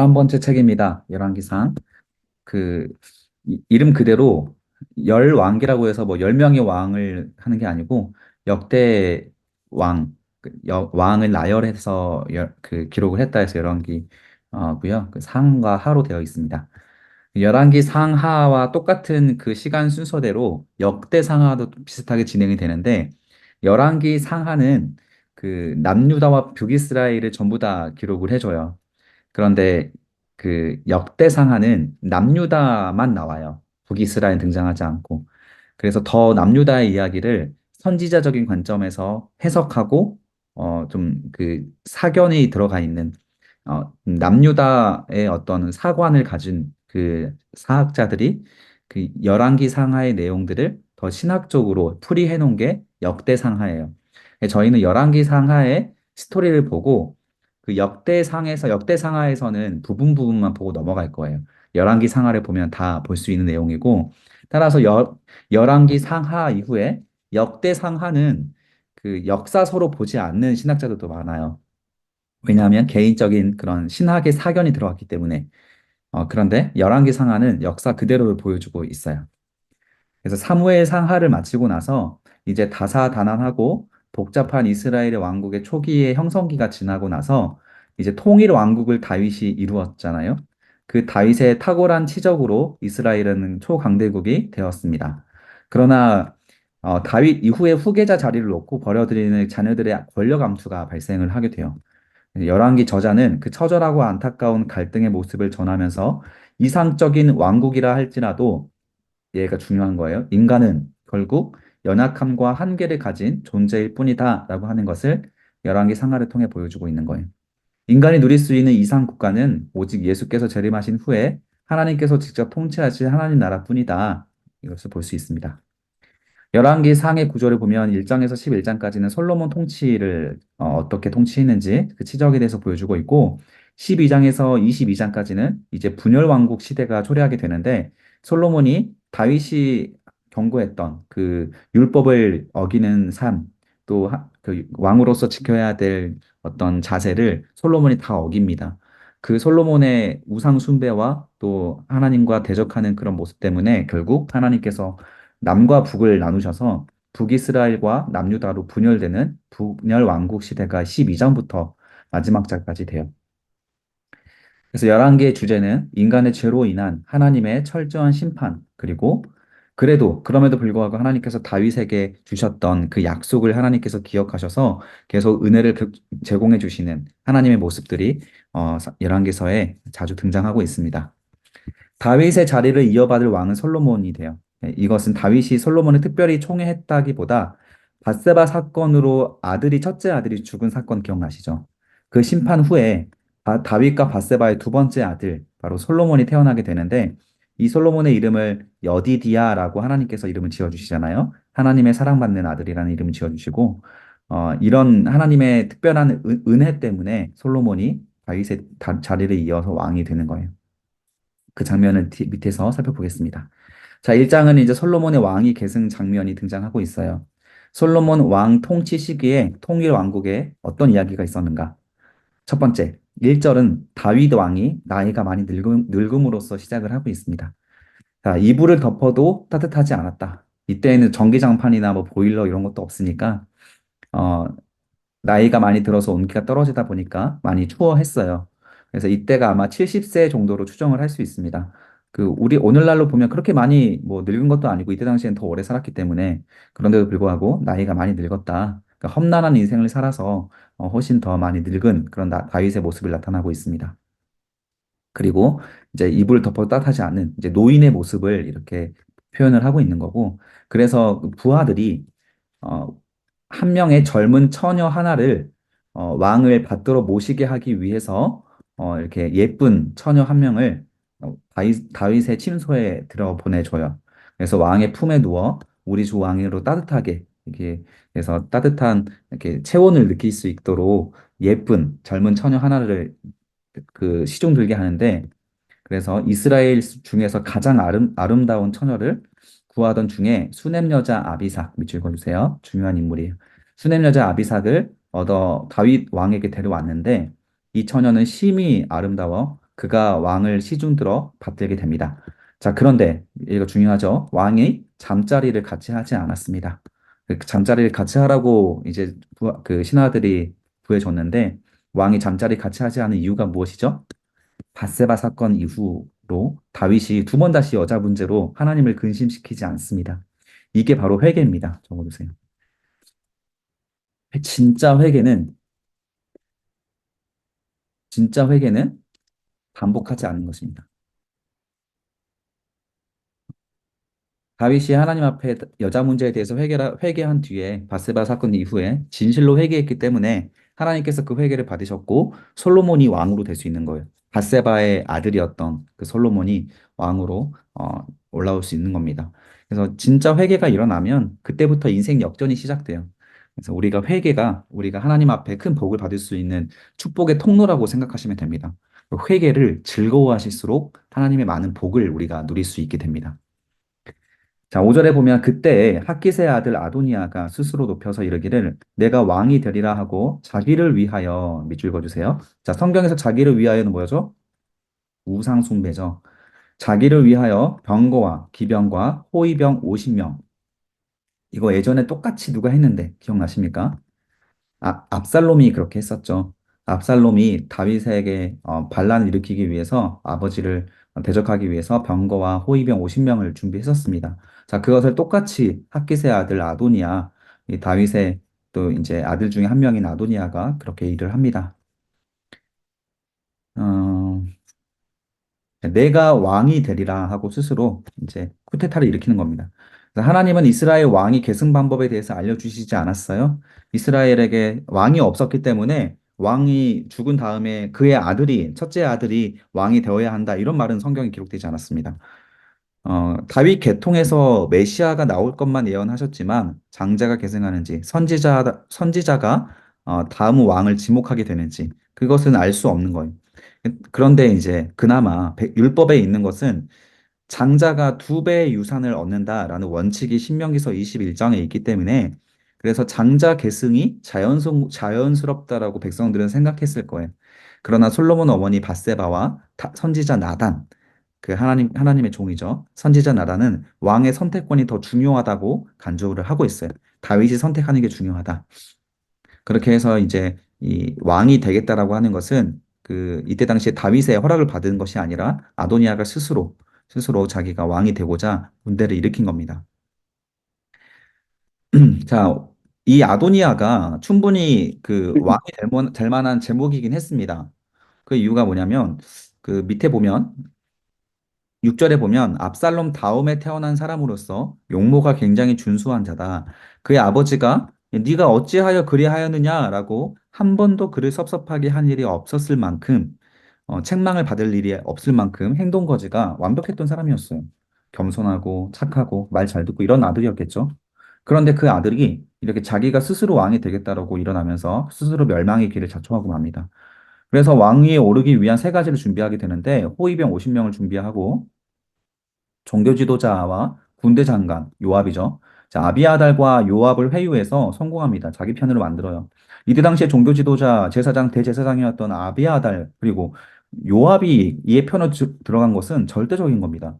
11번째 책입니다. 열왕기상. 그, 이름 그대로 열왕기라고 해서 뭐 10명의 왕을 하는 게 아니고 역대 왕, 왕을 나열해서 기록을 했다 해서 열왕기, 고요. 그 상과 하로 되어 있습니다. 열왕기 상하와 똑같은 그 시간 순서대로 역대 상하도 비슷하게 진행이 되는데 열왕기 상하는 그 남유다와 북이스라엘을 전부 다 기록을 해줘요. 그런데 그 역대상하는 남유다만 나와요. 북이스라엘 등장하지 않고. 그래서 더 남유다의 이야기를 선지자적인 관점에서 해석하고 좀 그 사견이 들어가 있는 남유다의 어떤 사관을 가진 그 사학자들이 그 열왕기 상하의 내용들을 더 신학적으로 풀이해 놓은 게 역대상하예요. 저희는 열왕기 상하의 스토리를 보고 그 역대상하에서는 부분만 보고 넘어갈 거예요. 열왕기 상하를 보면 다 볼 수 있는 내용이고, 따라서 열왕기 상하 이후에 역대상하는 그 역사서로 보지 않는 신학자들도 많아요. 왜냐하면 개인적인 그런 신학의 사견이 들어갔기 때문에. 그런데 열왕기 상하는 역사 그대로를 보여주고 있어요. 그래서 사무엘 상하를 마치고 나서 이제 다사다난하고 복잡한 이스라엘의 왕국의 초기의 형성기가 지나고 나서 이제 통일 왕국을 다윗이 이루었잖아요. 그 다윗의 탁월한 치적으로 이스라엘은 초강대국이 되었습니다. 그러나 다윗 이후에 후계자 자리를 놓고 버려들이는 자녀들의 권력 암투가 발생을 하게 돼요. 열왕기 저자는 그 처절하고 안타까운 갈등의 모습을 전하면서 이상적인 왕국이라 할지라도 얘가 중요한 거예요. 인간은 결국 연약함과 한계를 가진 존재일 뿐이다라고 하는 것을 열왕기 상하를 통해 보여주고 있는 거예요. 인간이 누릴 수 있는 이상 국가는 오직 예수께서 재림하신 후에 하나님께서 직접 통치하실 하나님 나라뿐이다. 이것을 볼 수 있습니다. 열왕기 상의 구조를 보면 1장에서 11장까지는 솔로몬 통치를 떻게 통치했는지 그 치적에 대해서 보여주고 있고 12장에서 22장까지는 이제 분열 왕국 시대가 초래하게 되는데 솔로몬이 다윗이 경고했던 그 율법을 어기는 삶, 또 그 왕으로서 지켜야 될 어떤 자세를 솔로몬이 다 어깁니다. 그 솔로몬의 우상 숭배와 또 하나님과 대적하는 그런 모습 때문에 결국 하나님께서 남과 북을 나누셔서 북이스라엘과 남유다로 분열되는 분열 왕국 시대가 12장부터 마지막 장까지 돼요. 그래서 11개의 주제는 인간의 죄로 인한 하나님의 철저한 심판, 그리고 그럼에도 불구하고 하나님께서 다윗에게 주셨던 그 약속을 하나님께서 기억하셔서 계속 은혜를 제공해 주시는 하나님의 모습들이 11개서에 자주 등장하고 있습니다. 다윗의 자리를 이어받을 왕은 솔로몬이 돼요. 이것은 다윗이 솔로몬을 특별히 총애했다기보다 밧세바 사건으로 첫째 아들이 죽은 사건 기억나시죠? 그 심판 후에 다윗과 밧세바의 두 번째 아들, 바로 솔로몬이 태어나게 되는데 이 솔로몬의 이름을 여디디야라고 하나님께서 이름을 지어주시잖아요. 하나님의 사랑받는 아들이라는 이름을 지어주시고 이런 하나님의 특별한 은혜 때문에 솔로몬이 다윗의 자리를 이어서 왕이 되는 거예요. 그 장면을 밑에서 살펴보겠습니다. 자, 1장은 이제 솔로몬의 왕위 계승 장면이 등장하고 있어요. 솔로몬 왕 통치 시기에 통일 왕국에 어떤 이야기가 있었는가? 첫 번째, 1절은 다윗 왕이 나이가 많이 늙음으로써 시작을 하고 있습니다. 자, 이불을 덮어도 따뜻하지 않았다. 이때에는 전기장판이나 뭐 보일러 이런 것도 없으니까 어, 나이가 많이 들어서 온기가 떨어지다 보니까 많이 추워했어요. 그래서 이때가 아마 70세 정도로 추정을 할 수 있습니다. 우리 오늘날로 보면 그렇게 많이 뭐 늙은 것도 아니고 이때 당시엔 더 오래 살았기 때문에 그런데도 불구하고 나이가 많이 늙었다. 그러니까 험난한 인생을 살아서 훨씬 더 많이 늙은 그런 다윗의 모습을 나타나고 있습니다. 그리고 이제 이불을 덮어도 따뜻하지 않은 이제 노인의 모습을 이렇게 표현을 하고 있는 거고 그래서 그 부하들이 어, 한 명의 젊은 처녀 하나를 왕을 받들어 모시게 하기 위해서 이렇게 예쁜 처녀 한 명을 다윗의 침소에 들어 보내줘요. 그래서 왕의 품에 누워 우리 주 왕으로 따뜻하게 이렇게 그래서 따뜻한 이렇게 체온을 느낄 수 있도록 예쁜 젊은 처녀 하나를 그 시중 들게 하는데 그래서 이스라엘 중에서 가장 아름다운 처녀를 구하던 중에 수넴 여자 아비삭 밑줄 그어주세요. 중요한 인물이에요. 수넴 여자 아비삭을 얻어 다윗 왕에게 데려왔는데 이 처녀는 심히 아름다워 그가 왕을 시중들어 받들게 됩니다. 자, 그런데 이거 중요하죠. 왕이 잠자리를 같이 하지 않았습니다. 그 잠자리를 같이 하라고 이제 그 신하들이 구해줬는데 왕이 잠자리 같이 하지 않은 이유가 무엇이죠? 바세바 사건 이후로 다윗이 두 번 다시 여자 문제로 하나님을 근심시키지 않습니다. 이게 바로 회개입니다. 적어두세요. 진짜 회개는 진짜 회개는 반복하지 않는 것입니다. 다윗이 하나님 앞에 여자 문제에 대해서 회개한 뒤에 바세바 사건 이후에 진실로 회개했기 때문에 하나님께서 그 회개를 받으셨고 솔로몬이 왕으로 될 수 있는 거예요. 바세바의 아들이었던 그 솔로몬이 왕으로 올라올 수 있는 겁니다. 그래서 진짜 회개가 일어나면 그때부터 인생 역전이 시작돼요. 그래서 우리가 하나님 앞에 큰 복을 받을 수 있는 축복의 통로라고 생각하시면 됩니다. 회개를 즐거워하실수록 하나님의 많은 복을 우리가 누릴 수 있게 됩니다. 자, 5절에 보면 그때 학깃의 아들 아도니아가 스스로 높여서 이르기를 내가 왕이 되리라 하고 자기를 위하여 밑줄 그어주세요. 자, 성경에서 자기를 위하여는 뭐죠? 우상 숭배죠. 자기를 위하여 병거와 기병과 호위병 50명. 이거 예전에 똑같이 누가 했는데 기억나십니까? 압살롬이 그렇게 했었죠. 압살롬이 다윗에게 반란을 일으키기 위해서 아버지를 대적하기 위해서 병거와 호위병 50명을 준비했었습니다. 자, 그것을 똑같이 핫깃의 아들 아도니아, 이 다윗의 또 이제 아들 중에 한 명인 아도니아가 그렇게 일을 합니다. 어, 내가 왕이 되리라 하고 스스로 이제 쿠데타를 일으키는 겁니다. 그래서 하나님은 이스라엘 왕이 계승 방법에 대해서 알려주시지 않았어요. 이스라엘에게 왕이 없었기 때문에 왕이 죽은 다음에 그의 아들이, 첫째 아들이 왕이 되어야 한다. 이런 말은 성경에 기록되지 않았습니다. 다윗 계통에서 메시아가 나올 것만 예언하셨지만 장자가 계승하는지 선지자가 다음 왕을 지목하게 되는지 그것은 알 수 없는 거예요. 그런데 이제 그나마 율법에 있는 것은 장자가 두 배의 유산을 얻는다라는 원칙이 신명기서 21장에 있기 때문에 그래서 장자 계승이 자연스럽다라고 백성들은 생각했을 거예요. 그러나 솔로몬 어머니 바세바와 선지자 나단 그 하나님의 종이죠. 선지자 나단은 왕의 선택권이 더 중요하다고 간주를 하고 있어요. 다윗이 선택하는 게 중요하다. 그렇게 해서 이제 이 왕이 되겠다라고 하는 것은 그 이때 당시에 다윗의 허락을 받은 것이 아니라 아도니아가 스스로 자기가 왕이 되고자 문제를 일으킨 겁니다. 자, 이 아도니아가 충분히 그 왕이 될 만한 제목이긴 했습니다. 그 이유가 뭐냐면 그 밑에 보면 6절에 보면 압살롬 다음에 태어난 사람으로서 용모가 굉장히 준수한 자다. 그의 아버지가 네가 어찌하여 그리하였느냐라고 한 번도 그를 섭섭하게 한 일이 없었을 만큼 책망을 받을 일이 없을 만큼 행동 거지가 완벽했던 사람이었어요. 겸손하고 착하고 말 잘 듣고 이런 아들이었겠죠. 그런데 그 아들이 이렇게 자기가 스스로 왕이 되겠다라고 일어나면서 스스로 멸망의 길을 자초하고 맙니다. 그래서 왕위에 오르기 위한 세 가지를 준비하게 되는데 호위병 50명을 준비하고 종교 지도자와 군대 장관 요압이죠. 자, 아비아달과 요압을 회유해서 성공합니다. 자기 편으로 만들어요. 이때 당시에 종교 지도자 제사장 대제사장이었던 아비아달 그리고 요압이 이에 편을 들어간 것은 절대적인 겁니다.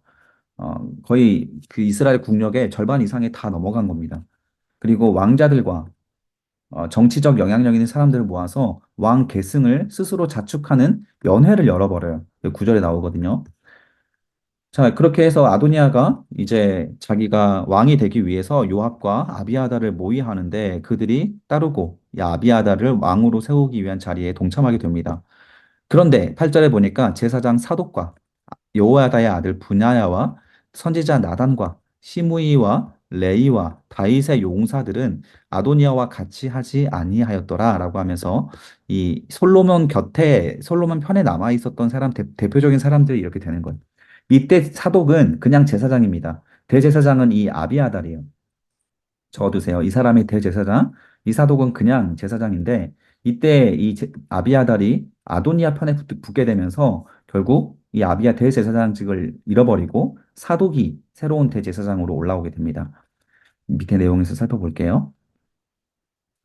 거의 그 이스라엘 국력의 절반 이상이 다 넘어간 겁니다. 그리고 왕자들과 정치적 영향력 있는 사람들을 모아서 왕 계승을 스스로 자축하는 연회를 열어버려요. 구절에 나오거든요. 자, 그렇게 해서 아도니아가 이제 자기가 왕이 되기 위해서 요압과 아비아달을 모의하는데 그들이 따르고 이 아비아달을 왕으로 세우기 위한 자리에 동참하게 됩니다. 그런데 8절에 보니까 제사장 사독과 여호야다의 아들 분야야와 선지자 나단과 시므이와 레이와 다윗의 용사들은 아도니아와 같이 하지 아니하였더라라고 하면서 이 솔로몬 편에 남아 있었던 대표적인 사람들이 이렇게 되는 거예요. 이때 사독은 그냥 제사장입니다. 대제사장은 이 아비아달이에요. 적어두세요. 이 사람이 대제사장, 이 사독은 그냥 제사장인데 이때 아비아달이 아도니아 편에 붙게 되면서 결국 이 대제사장직을 잃어버리고 사독이 새로운 대제사장으로 올라오게 됩니다. 밑에 내용에서 살펴볼게요.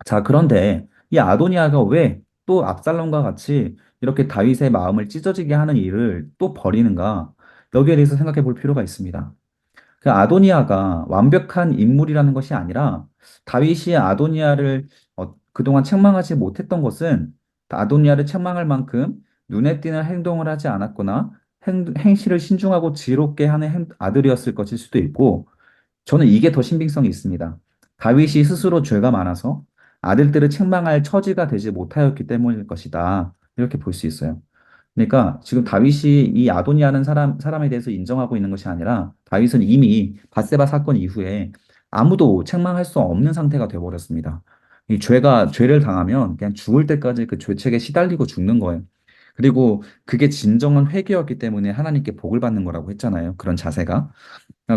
자, 그런데 이 아도니아가 왜 또 압살롬과 같이 이렇게 다윗의 마음을 찢어지게 하는 일을 또 벌이는가? 여기에 대해서 생각해 볼 필요가 있습니다. 그 아도니아가 완벽한 인물이라는 것이 아니라 다윗이 아도니아를 그동안 책망하지 못했던 것은 아도니아를 책망할 만큼 눈에 띄는 행동을 하지 않았거나 행실을 신중하고 지혜롭게 하는 아들이었을 것일 수도 있고 저는 이게 더 신빙성이 있습니다. 다윗이 스스로 죄가 많아서 아들들을 책망할 처지가 되지 못하였기 때문일 것이다. 이렇게 볼 수 있어요. 그러니까 지금 다윗이 이 아도니아는 사람에 대해서 인정하고 있는 것이 아니라 다윗은 이미 밧세바 사건 이후에 아무도 책망할 수 없는 상태가 되어버렸습니다. 이 죄를 당하면 그냥 죽을 때까지 그 죄책에 시달리고 죽는 거예요. 그리고 그게 진정한 회개였기 때문에 하나님께 복을 받는 거라고 했잖아요. 그런 자세가.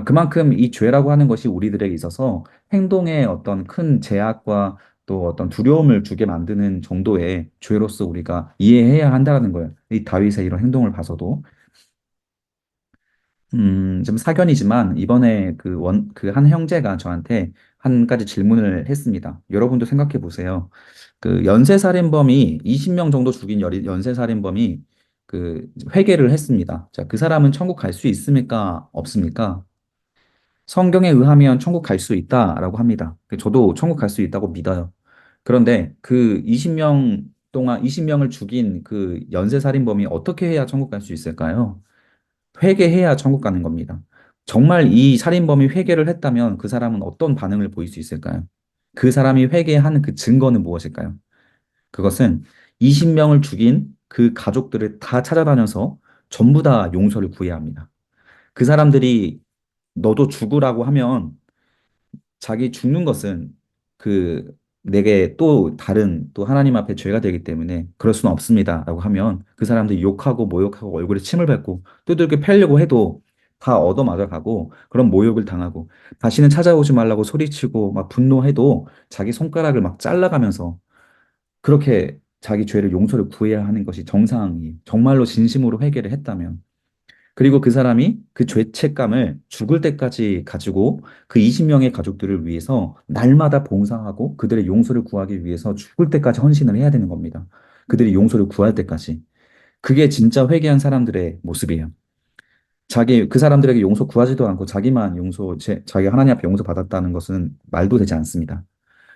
그만큼 이 죄라고 하는 것이 우리들에게 있어서 행동에 어떤 큰 제약과 또 어떤 두려움을 주게 만드는 정도의 죄로서 우리가 이해해야 한다는 거예요. 이 다윗의 이런 행동을 봐서도. 좀 사견이지만 이번에 그 한 형제가 저한테 한 가지 질문을 했습니다. 여러분도 생각해 보세요. 그 연쇄살인범이 20명 정도 죽인 연쇄살인범이 그 회개를 했습니다. 자, 그 사람은 천국 갈 수 있습니까? 없습니까? 성경에 의하면 천국 갈 수 있다라고 합니다. 저도 천국 갈 수 있다고 믿어요. 그런데 그 20명을 죽인 그 연쇄살인범이 어떻게 해야 천국 갈 수 있을까요? 회개해야 천국 가는 겁니다. 정말 이 살인범이 회개를 했다면 그 사람은 어떤 반응을 보일 수 있을까요? 그 사람이 회개하는 그 증거는 무엇일까요? 그것은 20명을 죽인 그 가족들을 다 찾아다녀서 전부 다 용서를 구해야 합니다. 그 사람들이 너도 죽으라고 하면 자기 죽는 것은 그 내게 또 다른 또 하나님 앞에 죄가 되기 때문에 그럴 수는 없습니다라고 하면 그 사람들이 욕하고 모욕하고 얼굴에 침을 뱉고 두들겨 패려고 해도 다 얻어맞아 가고 그런 모욕을 당하고 다시는 찾아오지 말라고 소리치고 막 분노해도 자기 손가락을 막 잘라가면서 그렇게 자기 죄를 용서를 구해야 하는 것이 정상이 정말로 진심으로 회개를 했다면 그리고 그 사람이 그 죄책감을 죽을 때까지 가지고 그 20명의 가족들을 위해서 날마다 봉사하고 그들의 용서를 구하기 위해서 죽을 때까지 헌신을 해야 되는 겁니다. 그들이 용서를 구할 때까지. 그게 진짜 회개한 사람들의 모습이에요. 그 사람들에게 용서 구하지도 않고 자기만 자기 하나님 앞에 용서 받았다는 것은 말도 되지 않습니다.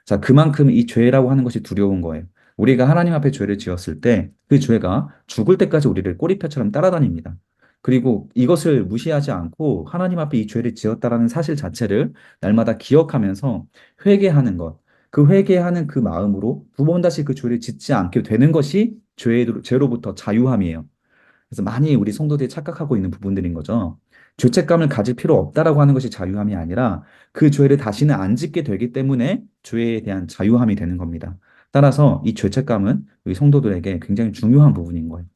자, 그만큼 이 죄라고 하는 것이 두려운 거예요. 우리가 하나님 앞에 죄를 지었을 때 그 죄가 죽을 때까지 우리를 꼬리표처럼 따라다닙니다. 그리고 이것을 무시하지 않고 하나님 앞에 이 죄를 지었다라는 사실 자체를 날마다 기억하면서 회개하는 것. 그 회개하는 그 마음으로 두 번 다시 그 죄를 짓지 않게 되는 것이 죄로부터 자유함이에요. 그래서 많이 우리 성도들이 착각하고 있는 부분들인 거죠. 죄책감을 가질 필요 없다라고 하는 것이 자유함이 아니라 그 죄를 다시는 안 짓게 되기 때문에 죄에 대한 자유함이 되는 겁니다. 따라서 이 죄책감은 우리 성도들에게 굉장히 중요한 부분인 거예요.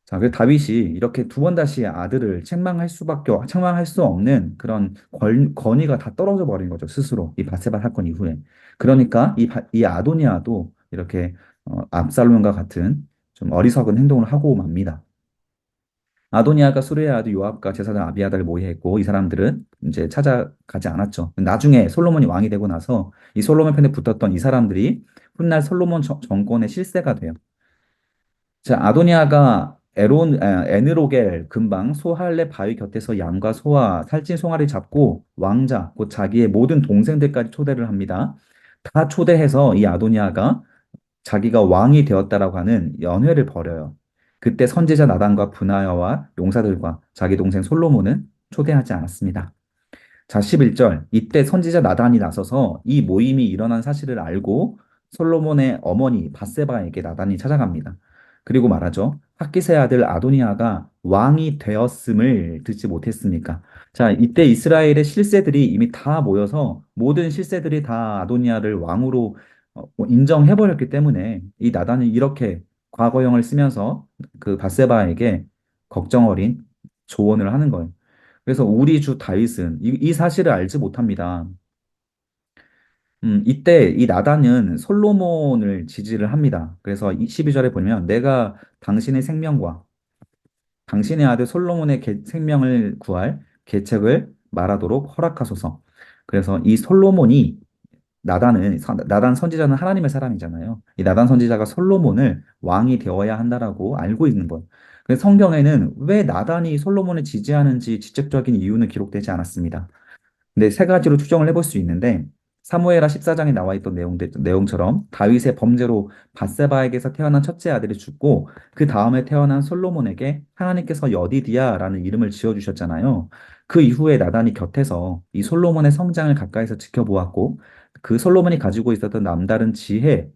자, 그 다윗이 이렇게 두 번 다시 아들을 책망할 수 없는 그런 권위가 다 떨어져 버린 거죠, 스스로. 이 바세바 사건 이후에. 그러니까 이 아도니아도 이렇게 압살롬과 같은 좀 어리석은 행동을 하고 맙니다. 아도니아가 수르의 아들 요압과 제사장 아비아달을 모의했고 이 사람들은 이제 찾아가지 않았죠. 나중에 솔로몬이 왕이 되고 나서 이 솔로몬 편에 붙었던 이 사람들이 훗날 솔로몬 정권의 실세가 돼요. 자, 아도니아가 에느로겔 근방 소할레 바위 곁에서 양과 소와 살찐 송아리 잡고 왕자 곧 자기의 모든 동생들까지 초대를 합니다. 다 초대해서 이 아도니아가 자기가 왕이 되었다라고 하는 연회를 벌여요. 그때 선지자 나단과 브나야와 용사들과 자기 동생 솔로몬은 초대하지 않았습니다. 자, 11절. 이때 선지자 나단이 나서서 이 모임이 일어난 사실을 알고 솔로몬의 어머니 밧세바에게 나단이 찾아갑니다. 그리고 말하죠. 핫기스의 아들 아도니아가 왕이 되었음을 듣지 못했습니까? 자, 이때 이스라엘의 실세들이 이미 다 모여서 모든 실세들이 다 아도니아를 왕으로 인정해버렸기 때문에 이 나단이 이렇게 과거형을 쓰면서 그 밧세바에게 걱정 어린 조언을 하는 거예요. 그래서 우리 주 다윗은 이 사실을 알지 못합니다. 이때 이 나단은 솔로몬을 지지를 합니다. 그래서 12절에 보면 내가 당신의 생명과 당신의 아들 솔로몬의 생명을 구할 계책을 말하도록 허락하소서. 그래서 이 솔로몬이 나단 선지자는 하나님의 사람이잖아요. 이 나단 선지자가 솔로몬을 왕이 되어야 한다라고 알고 있는 것. 그래서 성경에는 왜 나단이 솔로몬을 지지하는지 직접적인 이유는 기록되지 않았습니다. 근데 세 가지로 추정을 해볼 수 있는데 사무엘하 14장에 나와 있던 내용처럼 다윗의 범죄로 밧세바에게서 태어난 첫째 아들이 죽고 그 다음에 태어난 솔로몬에게 하나님께서 여디디야라는 이름을 지어주셨잖아요. 그 이후에 나단이 곁에서 이 솔로몬의 성장을 가까이서 지켜보았고 그 솔로몬이 가지고 있었던 남다른 지혜,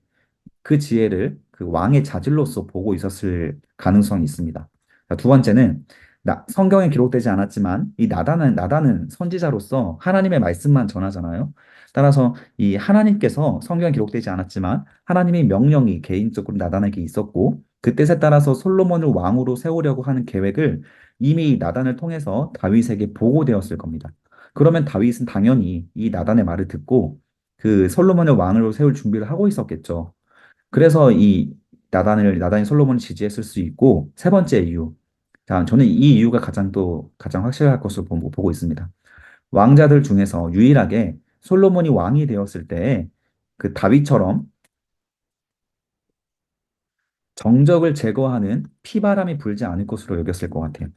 그 지혜를 그 왕의 자질로서 보고 있었을 가능성이 있습니다. 자, 두 번째는 성경에 기록되지 않았지만 이 나단은 선지자로서 하나님의 말씀만 전하잖아요. 따라서 이 하나님께서 성경에 기록되지 않았지만 하나님의 명령이 개인적으로 나단에게 있었고 그 뜻에 따라서 솔로몬을 왕으로 세우려고 하는 계획을 이미 나단을 통해서 다윗에게 보고되었을 겁니다. 그러면 다윗은 당연히 이 나단의 말을 듣고 그 솔로몬을 왕으로 세울 준비를 하고 있었겠죠. 그래서 이 나단이 솔로몬을 지지했을 수 있고, 세 번째 이유. 자, 저는 이 이유가 가장 확실할 것으로 보고 있습니다. 왕자들 중에서 유일하게 솔로몬이 왕이 되었을 때 그 다윗처럼 정적을 제거하는 피바람이 불지 않을 것으로 여겼을 것 같아요.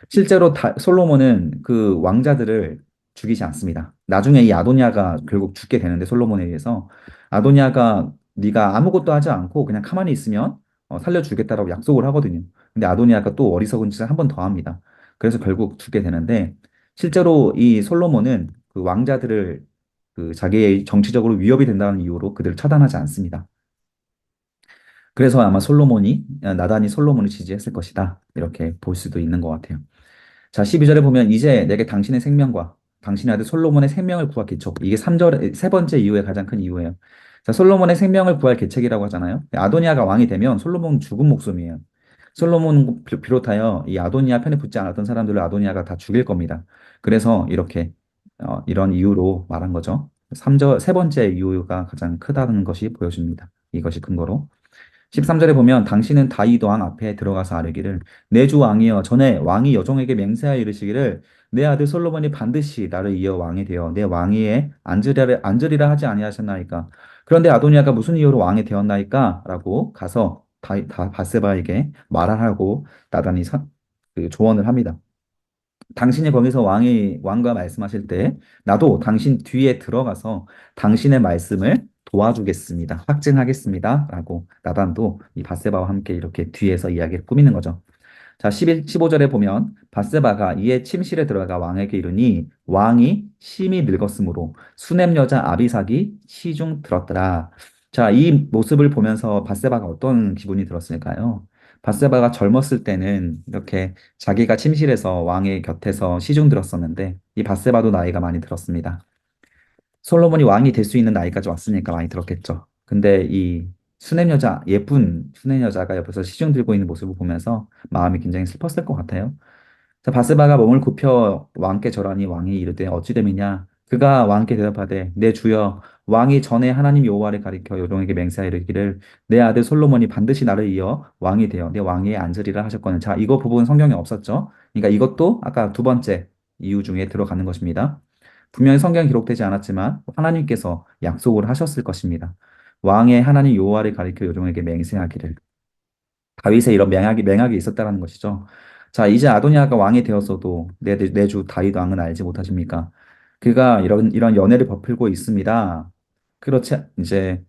실제로 솔로몬은 그 왕자들을 죽이지 않습니다. 나중에 이 아도니아가 결국 죽게 되는데 솔로몬에 의해서 아도니아가 네가 아무것도 하지 않고 그냥 가만히 있으면 살려주겠다라고 약속을 하거든요. 근데 아도니아가 또 어리석은 짓을 한 번 더 합니다. 그래서 결국 죽게 되는데 실제로 이 솔로몬은 그 왕자들을 그 자기의 정치적으로 위협이 된다는 이유로 그들을 처단하지 않습니다. 그래서 아마 나단이 솔로몬을 지지했을 것이다. 이렇게 볼 수도 있는 것 같아요. 자, 12절에 보면 이제 내게 당신의 생명과 당신의 아들 솔로몬의 생명을 구할 계책. 이게 3절, 세 번째 이유의 가장 큰 이유예요. 자, 솔로몬의 생명을 구할 계책이라고 하잖아요. 아도니아가 왕이 되면 솔로몬은 죽은 목숨이에요. 솔로몬 비롯하여 이 아도니아 편에 붙지 않았던 사람들을 아도니아가 다 죽일 겁니다. 그래서 이렇게 이런 이유로 말한 거죠. 세 번째 이유가 가장 크다는 것이 보여집니다. 이것이 근거로. 13절에 보면 당신은 다윗 왕 앞에 들어가서 아뢰기를 내 주 왕이여 전에 왕이 여종에게 맹세하여 이르시기를 내 아들 솔로몬이 반드시 나를 이어 왕이 되어 내 왕위에 앉으리라 하지 아니하셨나이까. 그런데 아도니아가 무슨 이유로 왕이 되었나이까? 라고 가서 바세바에게 말하라고 나단이 그 조언을 합니다. 당신이 거기서 왕과 말씀하실 때 나도 당신 뒤에 들어가서 당신의 말씀을 도와주겠습니다. 확증하겠습니다. 라고 나단도 이 바세바와 함께 이렇게 뒤에서 이야기를 꾸미는 거죠. 자, 15절에 보면 바세바가 이에 침실에 들어가 왕에게 이르니 왕이 심히 늙었으므로 수냄 여자 아비삭이 시중 들었더라. 자, 이 모습을 보면서 바세바가 어떤 기분이 들었을까요? 바세바가 젊었을 때는 이렇게 자기가 침실에서 왕의 곁에서 시중 들었었는데 이 바세바도 나이가 많이 들었습니다. 솔로몬이 왕이 될 수 있는 나이까지 왔으니까 많이 들었겠죠. 근데 이 예쁜 수냄 여자가 옆에서 시중 들고 있는 모습을 보면서 마음이 굉장히 슬펐을 것 같아요. 자, 바세바가 몸을 굽혀 왕께 절하니 왕이 이르되 어찌 됨이냐 그가 왕께 대답하되 내 주여 왕이 전에 하나님 여호와를 가리켜 요종에게 맹세하여 이르기를 내 아들 솔로몬이 반드시 나를 이어 왕이 되어 내 왕위에 앉으리라 하셨거늘. 자, 이거 부분 성경에 없었죠. 그러니까 이것도 아까 두 번째 이유 중에 들어가는 것입니다. 분명히 성경에 기록되지 않았지만 하나님께서 약속을 하셨을 것입니다. 왕의 하나님 여호와를 가리켜 요종에게 맹세하기를. 다윗의 이런 맹약이 있었다라는 것이죠. 자, 이제 아도니아가 왕이 되었어도 내 주 다윗 왕은 알지 못하십니까? 그가 이런 연회를 베풀고 있습니다. 그렇지, 이제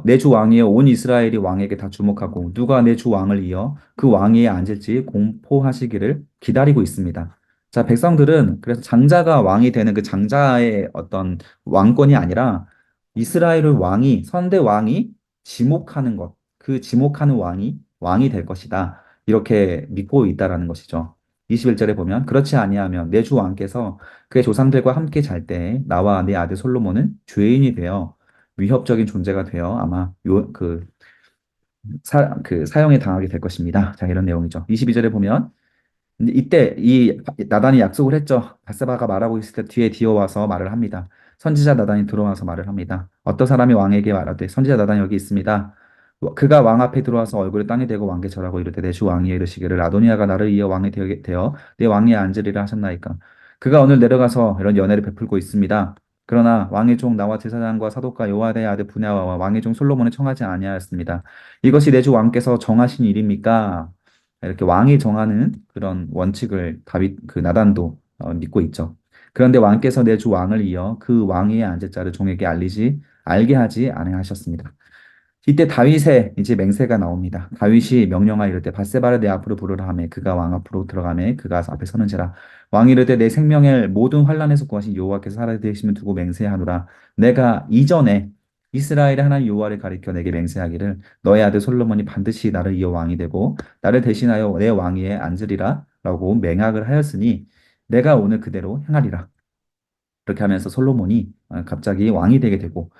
내 주 왕이여 온 이스라엘이 왕에게 다 주목하고 누가 내 주 왕을 이어 그 왕위에 앉을지 공포하시기를 기다리고 있습니다. 자, 백성들은 그래서 장자가 왕이 되는 그 장자의 어떤 왕권이 아니라 이스라엘의 선대 왕이 지목하는 것, 그 지목하는 왕이 될 것이다. 이렇게 믿고 있다라는 것이죠. 21절에 보면 그렇지 아니하면 내 주 왕께서 그의 조상들과 함께 잘 때 나와 내 아들 솔로몬은 죄인이 되어 위협적인 존재가 되어 아마 사형에 당하게 될 것입니다. 자, 이런 내용이죠. 22절에 보면 근데 이때 이 나단이 약속을 했죠. 바세바가 말하고 있을 때 뒤에 뒤어와서 말을 합니다. 선지자 나단이 들어와서 말을 합니다. 어떤 사람이 왕에게 말하되 선지자 나단이 여기 있습니다. 그가 왕 앞에 들어와서 얼굴을 땅에 대고 왕께 절하고 이르되 내 주 왕이여 이르시기를 아도니아가 나를 이어 왕이 되어 내 왕위에 앉으리라 하셨나이까. 그가 오늘 내려가서 이런 연회를 베풀고 있습니다. 그러나 왕의 종 나와 제사장과 사독과 여호와의 아들 분야와 왕의 종 솔로몬을 청하지 아니하였습니다. 이것이 내 주 왕께서 정하신 일입니까? 이렇게 왕이 정하는 그런 원칙을 다윗 그 나단도 믿고 있죠. 그런데 왕께서 내 주 왕을 이어 그 왕위에 앉을 자를 종에게 알게 하지 아니하셨습니다. 이때 다윗의 이제 맹세가 나옵니다. 다윗이 명령하여 이르되 밧세바를 내 앞으로 부르라 하매 그가 왕 앞으로 들어가매 그가 앞에 서는지라 왕이 이르되 내 생명을 모든 환난에서 구하신 여호와께서 살아계심을 두고 맹세하노라 내가 이전에 이스라엘의 하나님 여호와를 가리켜 내게 맹세하기를 너의 아들 솔로몬이 반드시 나를 이어 왕이 되고 나를 대신하여 내 왕위에 앉으리라 라고 맹약을 하였으니 내가 오늘 그대로 행하리라. 그렇게 하면서 솔로몬이 갑자기 왕이 되게 되고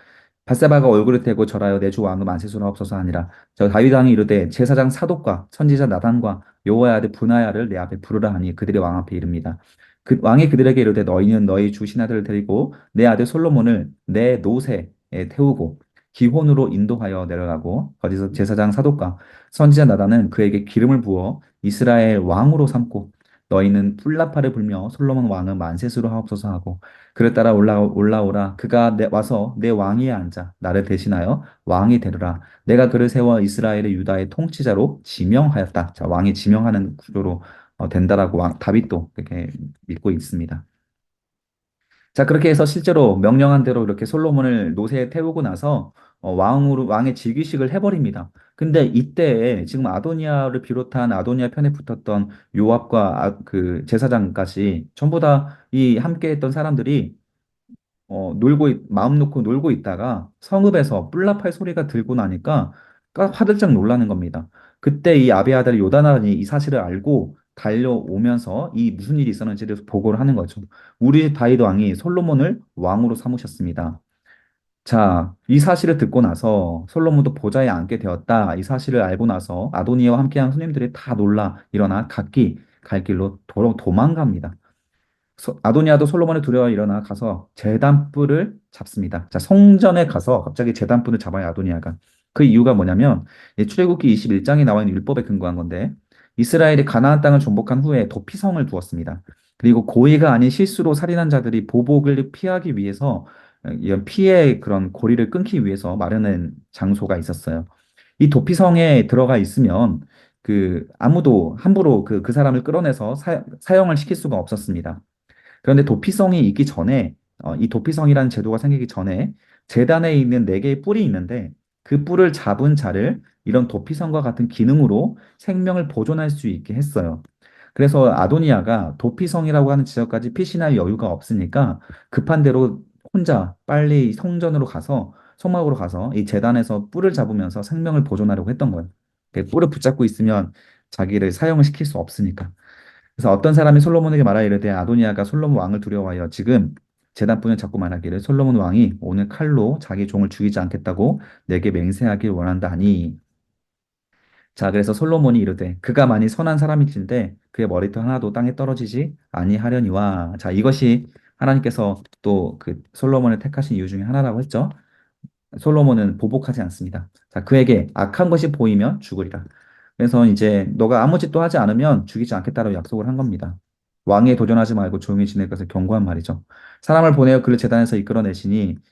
밧세바가 얼굴을 대고 절하여 내 주 왕은 만세수나 없어서 아니라 저 다윗 왕이 이르되 제사장 사독과 선지자 나단과 여호와의 아들 분하야를 내 앞에 부르라 하니 그들이 왕 앞에 이릅니다. 그 왕이 그들에게 이르되 너희는 너희 주 신하들을 데리고 내 아들 솔로몬을 내 노새에 태우고 기혼으로 인도하여 내려가고 거기서 제사장 사독과 선지자 나단은 그에게 기름을 부어 이스라엘 왕으로 삼고 너희는 뿔나파를 불며 솔로몬 왕은 만세수로 하옵소서 하고 그를 따라 올라오라. 그가 와서 내 왕위에 앉아 나를 대신하여 왕이 되리라. 내가 그를 세워 이스라엘의 유다의 통치자로 지명하였다. 자, 왕이 지명하는 구조로 된다라고 다윗도 그렇게 믿고 있습니다. 자, 그렇게 해서 실제로 명령한 대로 이렇게 솔로몬을 노새에 태우고 나서 왕의 즉위식을 해버립니다. 근데 이때 지금 아도니아를 비롯한 아도니아 편에 붙었던 요압과 그 제사장까지 전부 다 이 함께했던 사람들이 마음 놓고 놀고 있다가 성읍에서 뿔나팔 소리가 들고 나니까 화들짝 놀라는 겁니다. 그때 이 아비아들 요다단이 이 사실을 알고 달려오면서 이 무슨 일이 있었는지를 보고를 하는 거죠. 우리 다윗 왕이 솔로몬을 왕으로 삼으셨습니다. 자, 이 사실을 듣고 나서 솔로몬도 보좌에 앉게 되었다. 이 사실을 알고 나서 아도니아와 함께한 손님들이 다 놀라 일어나 각기 갈 길로 도망갑니다. 아도니아도 솔로몬을 두려워 일어나 가서 제단불을 잡습니다. 자, 성전에 가서 갑자기 제단불을 잡아요, 아도니아가. 그 이유가 뭐냐면, 출애굽기 21장에 나와 있는 율법에 근거한 건데, 이스라엘이 가나안 땅을 정복한 후에 도피성을 두었습니다. 그리고 고의가 아닌 실수로 살인한 자들이 보복을 피하기 위해서 이런 피해 그런 고리를 끊기 위해서 마련한 장소가 있었어요. 이 도피성에 들어가 있으면 아무도 함부로 그 사람을 끌어내서 사형을 시킬 수가 없었습니다. 그런데 도피성이 있기 전에 이 도피성이라는 제도가 생기기 전에 재단에 있는 네 개의 뿔이 있는데 그 뿔을 잡은 자를 이런 도피성과 같은 기능으로 생명을 보존할 수 있게 했어요. 그래서 아도니아가 도피성이라고 하는 지역까지 피신할 여유가 없으니까 급한 대로 혼자 빨리 성막으로 가서 이 재단에서 뿔을 잡으면서 생명을 보존하려고 했던 거예요. 뿔을 붙잡고 있으면 자기를 사형을 시킬 수 없으니까. 그래서 어떤 사람이 솔로몬에게 말하여 이르되 아도니아가 솔로몬 왕을 두려워하여 지금 제단뿐을 잡고 말하기를 솔로몬 왕이 오늘 칼로 자기 종을 죽이지 않겠다고 내게 맹세하길 원한다 하니 자 그래서 솔로몬이 이르되 그가 만일 선한 사람일진데 그의 머리털 하나도 땅에 떨어지지 아니하려니와 자 이것이 하나님께서 또 그 솔로몬을 택하신 이유 중에 하나라고 했죠. 솔로몬은 보복하지 않습니다. 자, 그에게 악한 것이 보이면 죽으리라. 그래서 이제 너가 아무 짓도 하지 않으면 죽이지 않겠다라고 약속을 한 겁니다. 왕에 도전하지 말고 조용히 지낼 것을 경고한 말이죠. 사람을 보내어 그를 제단에서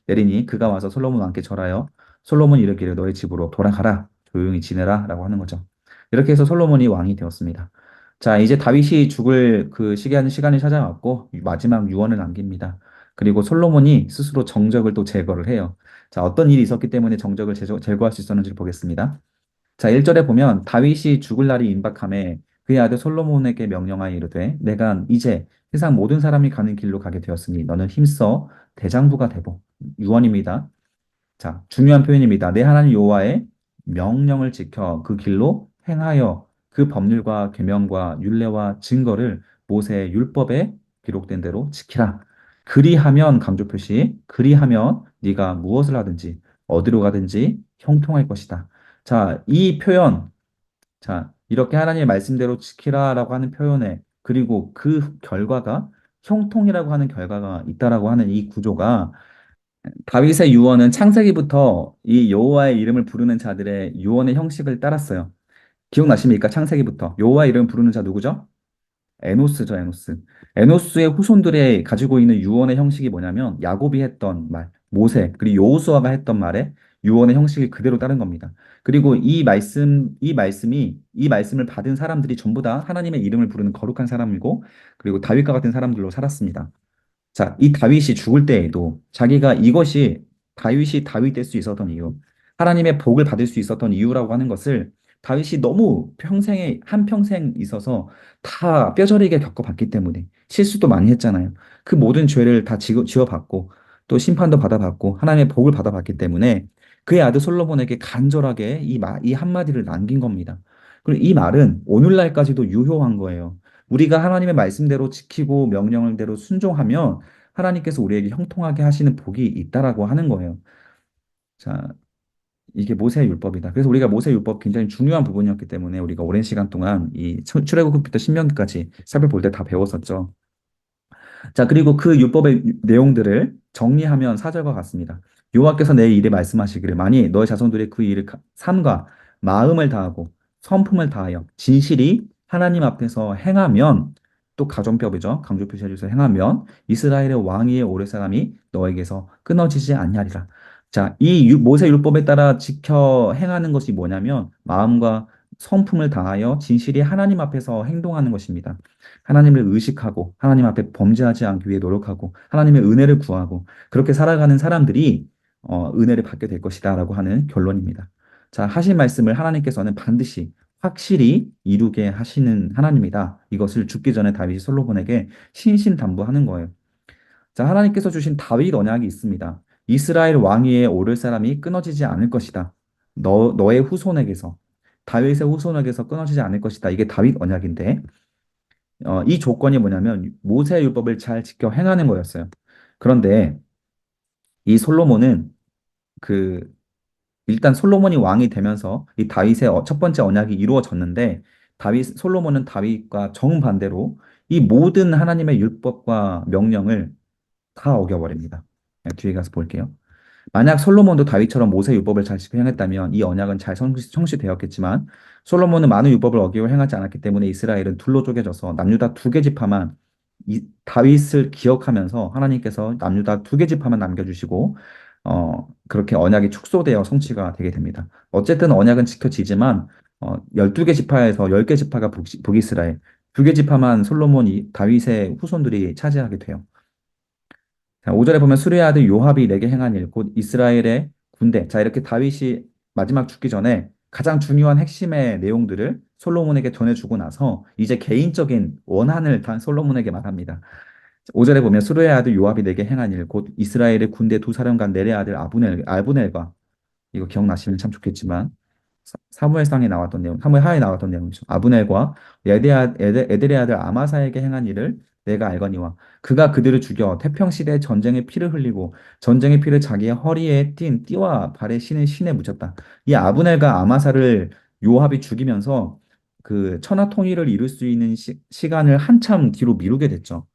내리니 그가 와서 솔로몬 왕께 절하여 솔로몬이 이르기를 너의 집으로 돌아가라. 조용히 지내라라고 하는 거죠. 이렇게 해서 솔로몬이 왕이 되었습니다. 자, 이제 다윗이 죽을 그 시간이 찾아왔고 마지막 유언을 남깁니다. 그리고 솔로몬이 스스로 정적을 또 제거를 해요. 자, 어떤 일이 있었기 때문에 정적을 제거할 수 있었는지를 보겠습니다. 자, 1절에 보면 다윗이 죽을 날이 임박함에 그의 아들 솔로몬에게 명령하여 이르되 내가 이제 세상 모든 사람이 가는 길로 가게 되었으니 너는 힘써 대장부가 되고 유언입니다. 자, 중요한 표현입니다. 내 하나님 여호와의 명령을 지켜 그 길로 행하여 그 법률과 계명과 율례와 증거를 모세의 율법에 기록된 대로 지키라. 그리하면 강조 표시, 그리하면 네가 무엇을 하든지 어디로 가든지 형통할 것이다. 자, 이 표현, 자, 이렇게 하나님의 말씀대로 지키라라고 하는 표현에 그리고 그 결과가 형통이라고 하는 결과가 있다라고 하는 이 구조가 다윗의 유언은 창세기부터 이 여호와의 이름을 부르는 자들의 유언의 형식을 따랐어요. 기억나십니까? 창세기부터 여호와의 이름 부르는 자 누구죠? 에노스죠, 에노스. 에노스의 후손들의 가지고 있는 유언의 형식이 뭐냐면 야곱이 했던 말, 모세, 그리고 여호수아가 했던 말에 유언의 형식이 그대로 따른 겁니다. 그리고 이 말씀을 받은 사람들이 전부 다 하나님의 이름을 부르는 거룩한 사람이고, 그리고 다윗과 같은 사람들로 살았습니다. 자, 이 다윗이 죽을 때에도 자기가 이것이 다윗이 다윗 될 수 있었던 이유, 하나님의 복을 받을 수 있었던 이유라고 하는 것을 다윗이 너무 한평생 있어서 다 뼈저리게 겪어봤기 때문에 실수도 많이 했잖아요. 그 모든 죄를 다 지어봤고 또 심판도 받아봤고 하나님의 복을 받아봤기 때문에 그의 아들 솔로몬에게 간절하게 이 한마디를 남긴 겁니다. 그리고 이 말은 오늘날까지도 유효한 거예요. 우리가 하나님의 말씀대로 지키고 명령대로 순종하면 하나님께서 우리에게 형통하게 하시는 복이 있다라고 하는 거예요. 자, 이게 모세의 율법이다. 그래서 우리가 모세의 율법 굉장히 중요한 부분이었기 때문에 우리가 오랜 시간 동안 이 출애굽부터 신명기까지 살펴볼 때 다 배웠었죠. 자, 그리고 그 율법의 내용들을 정리하면 사절과 같습니다. 여호와께서 내 일에 말씀하시기를 만일 너의 자손들이 그 일을 삼가 마음을 다하고 성품을 다하여 진실이 하나님 앞에서 행하면 또 가정법이죠. 강조 표시해 주세요. 행하면 이스라엘의 왕위에 오를 사람이 너에게서 끊어지지 아니하리라. 자, 모세 율법에 따라 지켜 행하는 것이 뭐냐면 마음과 성품을 다하여 진실이 하나님 앞에서 행동하는 것입니다. 하나님을 의식하고 하나님 앞에 범죄하지 않기 위해 노력하고 하나님의 은혜를 구하고 그렇게 살아가는 사람들이 은혜를 받게 될 것이다라고 하는 결론입니다. 자, 하신 말씀을 하나님께서는 반드시 확실히 이루게 하시는 하나님이다. 이것을 죽기 전에 다윗이 솔로몬에게 신신당부하는 거예요. 자, 하나님께서 주신 다윗 언약이 있습니다. 이스라엘 왕위에 오를 사람이 끊어지지 않을 것이다. 너의 후손에게서 다윗의 후손에게서 끊어지지 않을 것이다. 이게 다윗 언약인데 이 조건이 뭐냐면 모세 율법을 잘 지켜 행하는 거였어요. 그런데 이 솔로몬은 그 일단 솔로몬이 왕이 되면서 이 다윗의 첫 번째 언약이 이루어졌는데 솔로몬은 다윗과 정반대로 이 모든 하나님의 율법과 명령을 다 어겨버립니다. 뒤에 가서 볼게요. 만약 솔로몬도 다윗처럼 모세 율법을 잘 지켜 행했다면 이 언약은 잘 성취되었겠지만 솔로몬은 많은 율법을 어기고 행하지 않았기 때문에 이스라엘은 둘로 쪼개져서 남유다 두 개 지파만 다윗을 기억하면서 하나님께서 남유다 두 개 지파만 남겨주시고 그렇게 언약이 축소되어 성취가 되게 됩니다. 어쨌든 언약은 지켜지지만 12개 지파에서 10개 지파가 북이스라엘, 두 개 지파만 다윗의 후손들이 차지하게 돼요. 자, 5절에 보면 수레의 아들 요압이 내게 행한 일, 곧 이스라엘의 군대. 자, 이렇게 다윗이 마지막 죽기 전에 가장 중요한 핵심의 내용들을 솔로몬에게 전해주고 나서 이제 개인적인 원한을 단 솔로몬에게 말합니다. 5절에 보면 수레의 아들 요압이 내게 행한 일, 곧 이스라엘의 군대 두 사령관 넬의 아들 아브넬과 이거 기억나시면 참 좋겠지만 사무엘상에 나왔던 내용, 사무엘하에 나왔던 내용이죠. 아브넬과 에델의 아들 아마사에게 행한 일을 내가 알거니와 그가 그들을 죽여 태평시대에 전쟁의 피를 흘리고 전쟁의 피를 자기의 허리에 띤 띠와 발에 신은 신에 묻혔다. 이 아브넬과 아마사를 요압이 죽이면서 그 천하 통일을 이룰 수 있는 시간을 한참 뒤로 미루게 됐죠.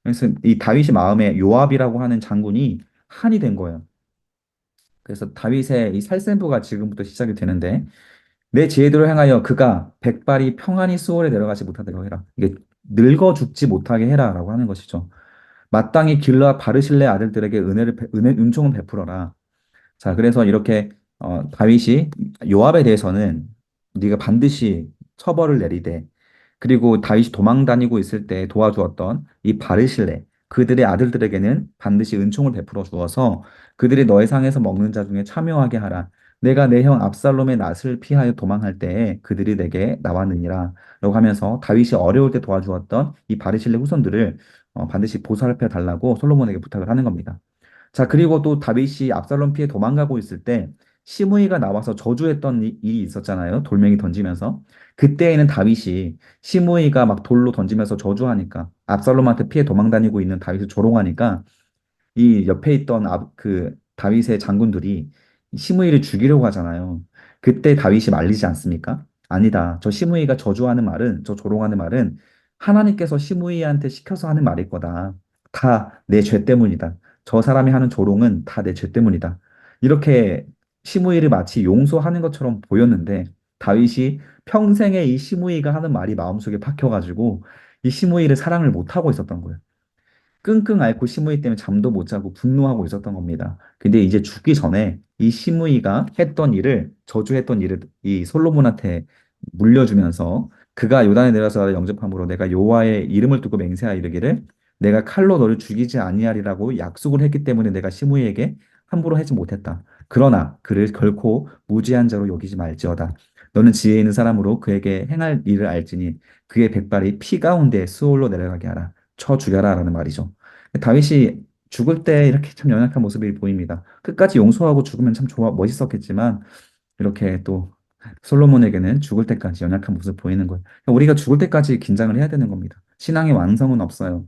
그래서 이 다윗의 마음에 요압이라고 하는 장군이 한이 된 거예요. 그래서 다윗의 이 살생부가 지금부터 시작이 되는데 내 지혜대로 행하여 그가 백발이 평안히 수월에 내려가지 못하도록 해라. 이게 늙어 죽지 못하게 해라라고 하는 것이죠. 마땅히 길르앗 바르실레 아들들에게 은총을 베풀어라. 자, 그래서 이렇게 다윗이 요압에 대해서는 네가 반드시 처벌을 내리되 그리고 다윗이 도망 다니고 있을 때 도와주었던 이 바르실레 그들의 아들들에게는 반드시 은총을 베풀어 주어서 그들이 너의 상에서 먹는 자 중에 참여하게 하라. 내가 내 형 압살롬의 낯을 피하여 도망할 때에 그들이 내게 나왔느니라. 라고 하면서 다윗이 어려울 때 도와주었던 이 바르실레 후손들을 반드시 보살펴 달라고 솔로몬에게 부탁을 하는 겁니다. 자, 그리고 또 다윗이 압살롬 피해 도망가고 있을 때 시므이가 나와서 저주했던 일이 있었잖아요. 돌멩이 던지면서. 그때에는 다윗이 시므이가 막 돌로 던지면서 저주하니까 압살롬한테 피해 도망다니고 있는 다윗을 조롱하니까 이 옆에 있던 그 다윗의 장군들이 시므이를 죽이려고 하잖아요. 그때 다윗이 말리지 않습니까? 아니다. 저 시므이가 저주하는 말은, 저 조롱하는 말은 하나님께서 시므이한테 시켜서 하는 말일 거다. 다 내 죄 때문이다. 저 사람이 하는 조롱은 다 내 죄 때문이다. 이렇게 시므이를 마치 용서하는 것처럼 보였는데 다윗이 평생에 이 시므이가 하는 말이 마음속에 박혀가지고 이 시므이를 사랑을 못 하고 있었던 거예요. 끙끙 앓고 시므이 때문에 잠도 못 자고 분노하고 있었던 겁니다. 근데 이제 죽기 전에 이 시므이가 했던 일을 저주했던 일을 이 솔로몬한테 물려주면서 그가 요단에 내려서 영접함으로 내가 여호와의 이름을 두고 맹세하여 이르기를 내가 칼로 너를 죽이지 아니하리라고 약속을 했기 때문에 내가 시므이에게 함부로 하지 못했다. 그러나 그를 결코 무지한 자로 여기지 말지어다. 너는 지혜 있는 사람으로 그에게 행할 일을 알지니 그의 백발이 피 가운데 수올로 내려가게 하라. 쳐 죽여라라는 말이죠. 다윗이 죽을 때 이렇게 참 연약한 모습이 보입니다. 끝까지 용서하고 죽으면 참 좋아 멋있었겠지만 이렇게 또 솔로몬에게는 죽을 때까지 연약한 모습 보이는 거예요. 우리가 죽을 때까지 긴장을 해야 되는 겁니다. 신앙의 완성은 없어요.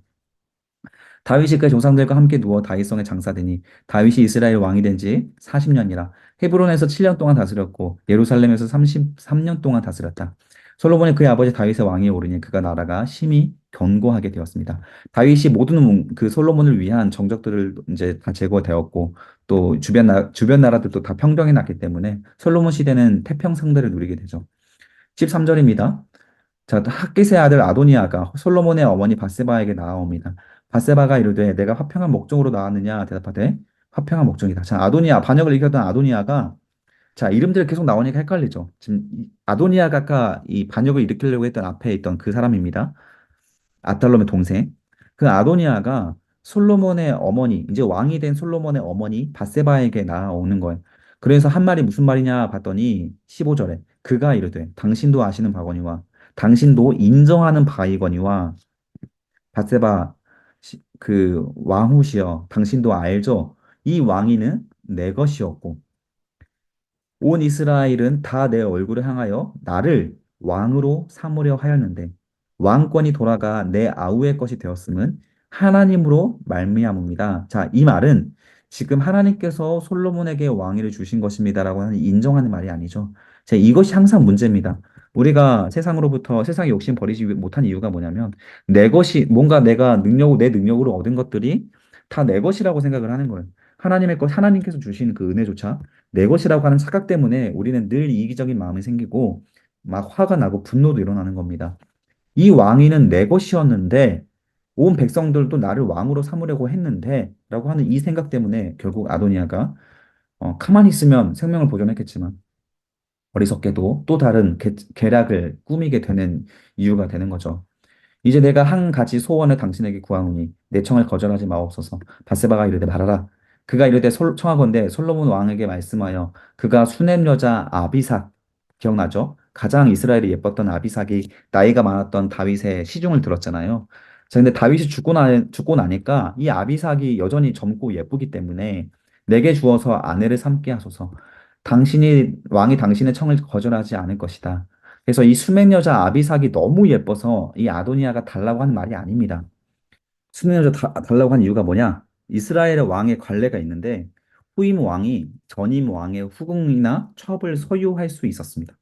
다윗이 그 조상들과 함께 누워 다윗성에 장사되니 다윗이 이스라엘 왕이 된 지 40년이라 헤브론에서 7년 동안 다스렸고 예루살렘에서 33년 동안 다스렸다. 솔로몬이 그의 아버지 다윗의 왕위에 오르니 그가 나라가 심히 견고하게 되었습니다. 다윗이 모든 그 솔로몬을 위한 정적들을 이제 다 제거되었고 또 주변 나라들도 다 평정해 놨기 때문에 솔로몬 시대는 태평 상대를 누리게 되죠. 13절입니다. 자, 핫깃의 아들 아도니아가 솔로몬의 어머니 바세바에게 나아옵니다. 바세바가 이르되 내가 화평한 목적으로 나왔느냐 대답하되 화평한 목적이다. 자, 아도니아 반역을 일으켰던 아도니아가 자, 이름들 계속 나오니까 헷갈리죠. 지금 아도니아가 아까 이 반역을 일으키려고 했던 앞에 있던 그 사람입니다. 압살롬의 동생. 그 아도니아가 솔로몬의 어머니, 이제 왕이 된 솔로몬의 어머니 바세바에게 나아오는 거예요. 그래서 한 말이 무슨 말이냐 봤더니 15절에 그가 이르되 당신도 아시는 바거니와 당신도 인정하는 바이거니와 바세바 그 왕후시여 당신도 알죠? 이 왕위는 내 것이었고 온 이스라엘은 다 내 얼굴을 향하여 나를 왕으로 삼으려 하였는데 왕권이 돌아가 내 아우의 것이 되었음은 하나님으로 말미암습니다. 자, 이 말은 지금 하나님께서 솔로몬에게 왕위를 주신 것입니다라고 하는 인정하는 말이 아니죠. 자, 이것이 항상 문제입니다. 우리가 세상으로부터 세상의 욕심 버리지 못한 이유가 뭐냐면 내 것이 뭔가 내 능력으로 얻은 것들이 다 내 것이라고 생각을 하는 거예요. 하나님께서 주신 그 은혜조차 내 것이라고 하는 착각 때문에 우리는 늘 이기적인 마음이 생기고 막 화가 나고 분노도 일어나는 겁니다. 이 왕위는 내 것이었는데 온 백성들도 나를 왕으로 삼으려고 했는데 라고 하는 이 생각 때문에 결국 아도니아가 가만히 있으면 생명을 보존했겠지만 어리석게도 또 다른 계략을 꾸미게 되는 이유가 되는 거죠. 이제 내가 한 가지 소원을 당신에게 구하노니 내 청을 거절하지 마옵소서. 바세바가 이르되 말하라. 그가 이르되 청하건대 솔로몬 왕에게 말씀하여 그가 수냄 여자 아비삭 기억나죠? 가장 이스라엘이 예뻤던 아비삭이 나이가 많았던 다윗의 시중을 들었잖아요. 자, 근데 다윗이 죽고 나니까 이 아비삭이 여전히 젊고 예쁘기 때문에 내게 주어서 아내를 삼게 하소서. 왕이 당신의 청을 거절하지 않을 것이다. 그래서 이 수맹 여자 아비삭이 너무 예뻐서 이 아도니아가 달라고 하는 말이 아닙니다. 수맹 여자 달라고 하는 이유가 뭐냐? 이스라엘의 왕의 관례가 있는데 후임 왕이 전임 왕의 후궁이나 첩을 소유할 수 있었습니다.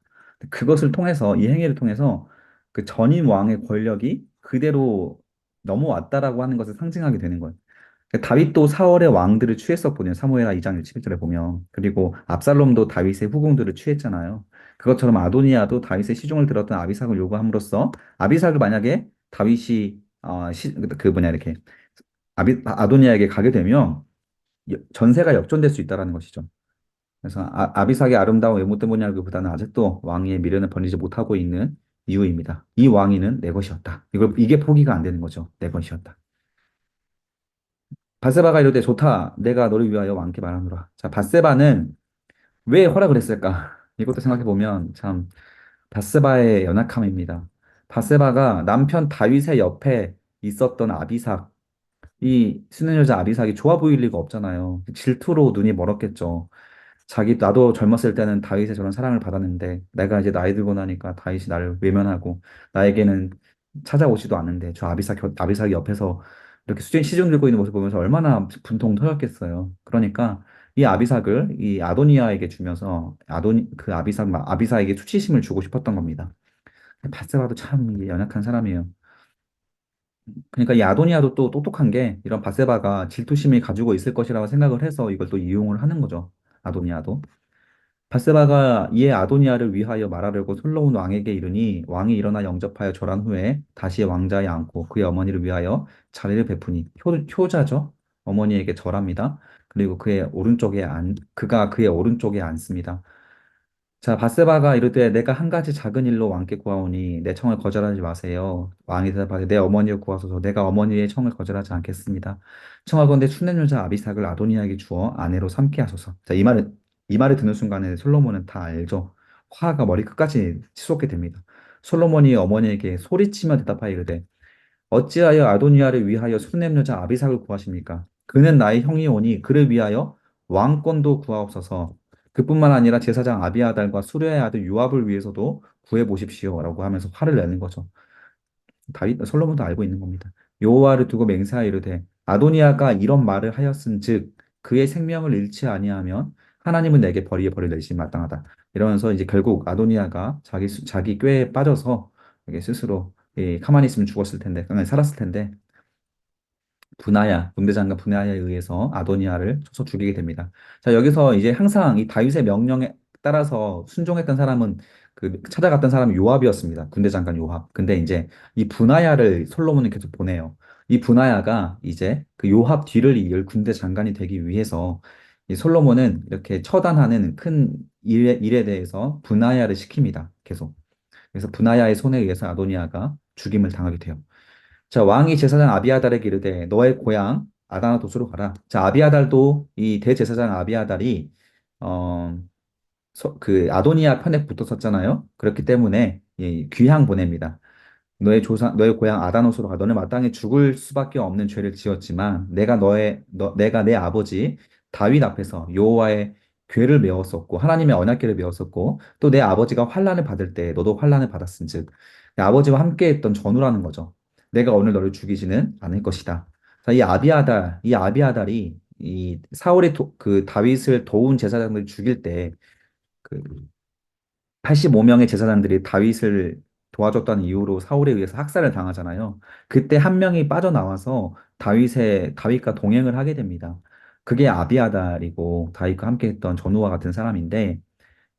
그것을 통해서 이 행위를 통해서 그 전임 왕의 권력이 그대로 넘어왔다라고 하는 것을 상징하게 되는 거예요. 다윗도 사울의 왕들을 취했었거든요. 사무엘하 2장 1절에 보면. 그리고 압살롬도 다윗의 후궁들을 취했잖아요. 그것처럼 아도니아도 다윗의 시중을 들었던 아비삭을 요구함으로써 아비삭을 만약에 다윗이 그 뭐냐 이렇게 아도니아에게 가게 되면 전세가 역전될 수 있다라는 것이죠. 그래서 아비삭의 아름다운 외모 때문이라기보다는 아직도 왕위의 미련을 버리지 못하고 있는 이유입니다. 이 왕위는 내 것이었다. 이게 포기가 안 되는 거죠. 내 것이었다. 바세바가 이르되 좋다. 내가 너를 위하여 왕께 말하노라. 자, 바세바는 왜 허락을 했을까? 이것도 생각해 보면 참 바세바의 연약함입니다. 바세바가 남편 다윗의 옆에 있었던 아비삭, 이 수는 여자 아비삭이 좋아 보일 리가 없잖아요. 질투로 눈이 멀었겠죠. 나도 젊었을 때는 다윗의 저런 사랑을 받았는데 내가 이제 나이 들고 나니까 다윗이 나를 외면하고 나에게는 찾아오지도 않는데 아비삭이 옆에서 이렇게 시중 들고 있는 모습 보면서 얼마나 분통 터졌겠어요. 그러니까 이 아비삭을 이 아도니아에게 주면서 아비삭에게 수치심을 주고 싶었던 겁니다. 바세바도 참 연약한 사람이에요. 그러니까 이 아도니아도 또 똑똑한 게 이런 바세바가 질투심이 가지고 있을 것이라고 생각을 해서 이걸 또 이용을 하는 거죠. 아도니아도. 바세바가 이에 아도니아를 위하여 말하려고 솔로몬 왕에게 이르니 왕이 일어나 영접하여 절한 후에 다시 왕자에 앉고 그의 어머니를 위하여 자리를 베푸니 효자죠. 어머니에게 절합니다. 그리고 그가 그의 오른쪽에 앉습니다. 자, 바세바가 이르되 내가 한 가지 작은 일로 왕께 구하오니 내 청을 거절하지 마세요. 왕이 대답하되 내 어머니를 구하소서 내가 어머니의 청을 거절하지 않겠습니다. 청하건대 수냄 여자 아비삭을 아도니아에게 주어 아내로 삼게 하소서. 자, 이 말을 듣는 순간에 솔로몬은 다 알죠. 화가 머리 끝까지 치솟게 됩니다. 솔로몬이 어머니에게 소리치며 대답하여 이르되 어찌하여 아도니아를 위하여 수냄 여자 아비삭을 구하십니까? 그는 나의 형이오니 그를 위하여 왕권도 구하옵소서. 그뿐만 아니라 제사장 아비아달과 수르의 아들 요압을 위해서도 구해 보십시오라고 하면서 화를 내는 거죠. 다윗 솔로몬도 알고 있는 겁니다. 여호와를 두고 맹세하여 이르되 아도니아가 이런 말을 하였은즉 그의 생명을 잃지 아니하면 하나님은 내게 벌이에 벌을 내리시 마땅하다. 이러면서 이제 결국 아도니아가 자기 꾀에 빠져서 이게 스스로 가만히 있으면 죽었을 텐데, 아니, 살았을 텐데 군대장관 분하야에 의해서 아도니아를 쳐서 죽이게 됩니다. 자, 여기서 이제 항상 이 다윗의 명령에 따라서 순종했던 사람은 찾아갔던 사람이 요압이었습니다. 군대장관 요압. 근데 이제 이 분하야를 솔로몬이 계속 보내요. 이 분하야가 이제 그 요압 뒤를 이을 군대장관이 되기 위해서 이 솔로몬은 이렇게 처단하는 큰 일에 대해서 분하야를 시킵니다. 계속. 그래서 분하야의 손에 의해서 아도니아가 죽임을 당하게 돼요. 자, 왕이 제사장 아비아달에게 이르되 너의 고향 아다나 도수로 가라. 자, 아비아달도 이 대제사장 아비아달이 어, 그 아도니아 편에 붙었었잖아요. 그렇기 때문에 귀향 보냅니다. 너의 고향 아다노스로 가. 너는 마땅히 죽을 수밖에 없는 죄를 지었지만 내가 내 아버지 다윗 앞에서 여호와의 궤를 메웠었고 하나님의 언약궤를 메웠었고 또 내 아버지가 환난을 받을 때 너도 환난을 받았은즉 내 아버지와 함께했던 전우라는 거죠. 내가 오늘 너를 죽이지는 않을 것이다. 자, 이 아비아달이 이 그 다윗을 도운 제사장들을 죽일 때그 85명의 제사장들이 다윗을 도와줬다는 이유로 사울에 의해서 학살을 당하잖아요. 그때 한 명이 빠져나와서 다윗과 동행을 하게 됩니다. 그게 아비아달이고 다윗과 함께 했던 전우와 같은 사람인데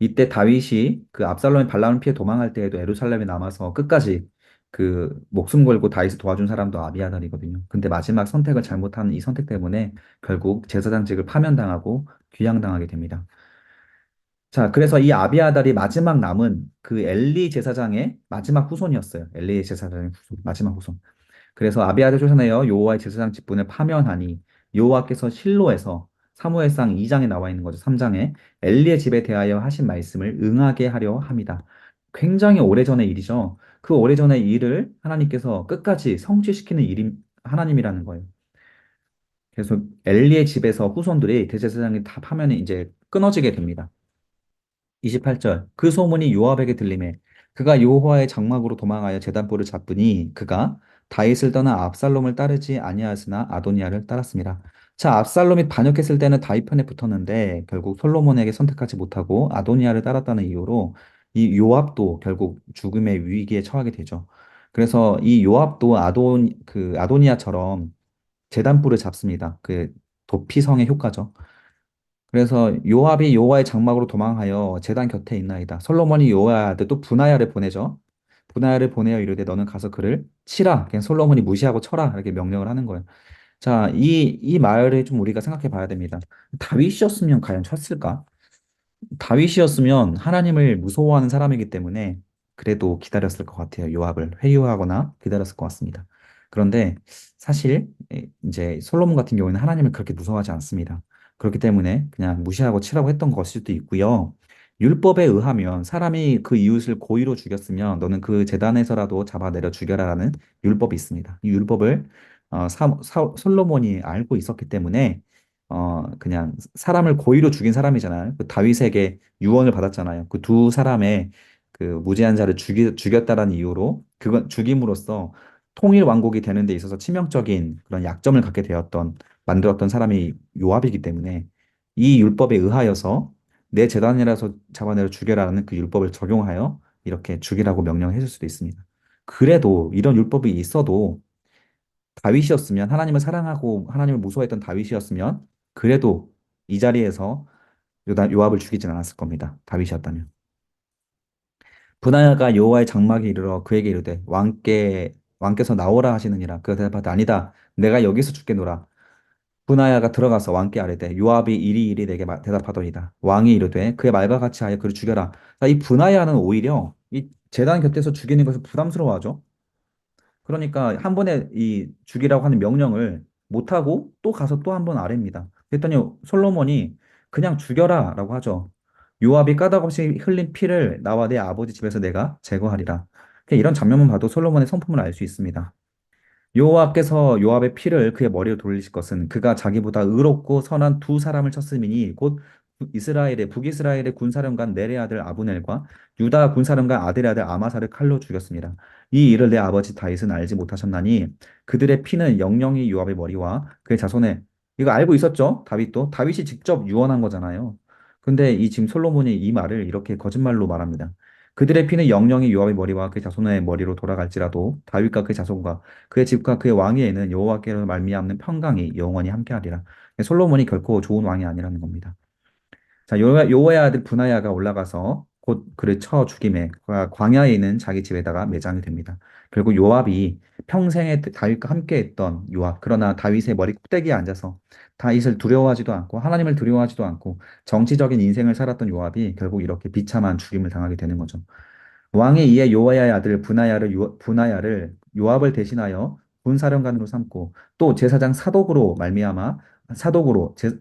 이때 다윗이 그 압살롬이 반란을 피해 도망할 때에도 예루살렘에 남아서 끝까지 그 목숨 걸고 다윗을 도와준 사람도 아비아달이거든요. 근데 마지막 선택을 잘못한 이 선택 때문에 결국 제사장직을 파면당하고 귀양당하게 됩니다. 자, 그래서 이 아비아달이 마지막 남은 그 엘리 제사장의 마지막 후손이었어요. 엘리 제사장의 마지막 후손. 그래서 아비아달 쫓아내어 여호와의 제사장 직분을 파면하니 여호와께서 실로에서 사무엘상 2장에 나와 있는 거죠. 3장에 엘리의 집에 대하여 하신 말씀을 응하게 하려 함이다. 굉장히 오래전의 일이죠. 그 오래전의 일을 하나님께서 끝까지 성취시키는 일이 하나님이라는 거예요. 그래서 엘리의 집에서 후손들이 대제사장이 다 파면이 이제 끊어지게 됩니다. 28절 그 소문이 요압에게 들리매 그가 여호와의 장막으로 도망하여 제단불을 잡으니 그가 다윗을 떠나 압살롬을 따르지 아니하였으나 아도니아를 따랐습니다. 자, 압살롬이 반역했을 때는 다윗 편에 붙었는데 결국 솔로몬에게 선택하지 못하고 아도니아를 따랐다는 이유로 이 요압도 결국 죽음의 위기에 처하게 되죠. 그래서 이 요압도 아도니아처럼 제단불을 잡습니다. 그 도피성의 효과죠. 그래서 요압이 여호와의 장막으로 도망하여 제단 곁에 있나이다. 솔로몬이 여호와한테 또 분하야를 보내죠. 분하야를 보내어 이르되 너는 가서 그를 치라. 그냥 솔로몬이 무시하고 쳐라. 이렇게 명령을 하는 거예요. 자, 이 말을 좀 우리가 생각해 봐야 됩니다. 다윗이었으면 과연 쳤을까? 다윗이었으면 하나님을 무서워하는 사람이기 때문에 그래도 기다렸을 것 같아요. 요압을 회유하거나 기다렸을 것 같습니다. 그런데 사실 이제 솔로몬 같은 경우에는 하나님을 그렇게 무서워하지 않습니다. 그렇기 때문에 그냥 무시하고 치라고 했던 것일 수도 있고요. 율법에 의하면 사람이 그 이웃을 고의로 죽였으면 너는 그 재단에서라도 잡아내려 죽여라라는 율법이 있습니다. 이 율법을 솔로몬이 알고 있었기 때문에 그냥 사람을 고의로 죽인 사람이잖아요. 그 다윗에게 유언을 받았잖아요. 그 두 사람의 그 무죄한 자를 죽였다라는 이유로 그건 죽임으로써 통일 왕국이 되는 데 있어서 치명적인 그런 약점을 갖게 만들었던 사람이 요압이기 때문에 이 율법에 의하여서 내 재단이라서 잡아내려 죽여라는 그 율법을 적용하여 이렇게 죽이라고 명령했을 수도 있습니다. 그래도 이런 율법이 있어도 다윗이었으면 하나님을 사랑하고 하나님을 무서워했던 다윗이었으면 그래도 이 자리에서 요압을 죽이진 않았을 겁니다. 다윗이었다면. 분하야가 여호와의 장막에 이르러 그에게 이르되 왕께서 나오라 하시느니라. 그가 대답하되 아니다. 내가 여기서 죽겠노라. 분하야가 들어가서 왕께 아뢰되 요압이 이리 내게 대답하더이다. 왕이 이르되 그의 말과 같이 하여 그를 죽여라. 자, 이 분하야는 오히려 이 제단 곁에서 죽이는 것을 부담스러워하죠. 그러니까 한 번에 이 죽이라고 하는 명령을 못하고 또 가서 또 한 번 아뢰입니다. 그랬더니 솔로몬이 그냥 죽여라라고 하죠. 요압이 까닭없이 흘린 피를 나와 내 아버지 집에서 내가 제거하리라. 그냥 이런 장면만 봐도 솔로몬의 성품을 알 수 있습니다. 여호와께서 요압의 피를 그의 머리로 돌리실 것은 그가 자기보다 의롭고 선한 두 사람을 쳤음이니 곧 이스라엘의 북이스라엘의 군사령관 넬의 아들 아브넬과 유다 군사령관 아델의 아들 아마사를 칼로 죽였습니다. 이 일을 내 아버지 다윗은 알지 못하셨나니 그들의 피는 영영이 요압의 머리와 그의 자손의 이거 알고 있었죠? 다윗도 다윗이 직접 유언한 거잖아요. 근데 이 지금 솔로몬이 이 말을 이렇게 거짓말로 말합니다. 그들의 피는 영영이 요압의 머리와 그의 자손의 머리로 돌아갈지라도 다윗과 그의 자손과 그의 집과 그의 왕위에는 여호와께로 말미암는 평강이 영원히 함께하리라. 솔로몬이 결코 좋은 왕이 아니라는 겁니다. 자, 요호의 아들 분하야가 올라가서 곧 그를 쳐 죽임에 광야에 있는 자기 집에다가 매장이 됩니다. 결국 요압이 평생에 다윗과 함께했던 요압, 그러나 다윗의 머리 꼭대기에 앉아서 다윗을 두려워하지도 않고 하나님을 두려워하지도 않고 정치적인 인생을 살았던 요압이 결국 이렇게 비참한 죽임을 당하게 되는 거죠. 왕이 이에 요아야의 아들 분하야를 요압을 대신하여 군사령관으로 삼고 또 제사장 사독으로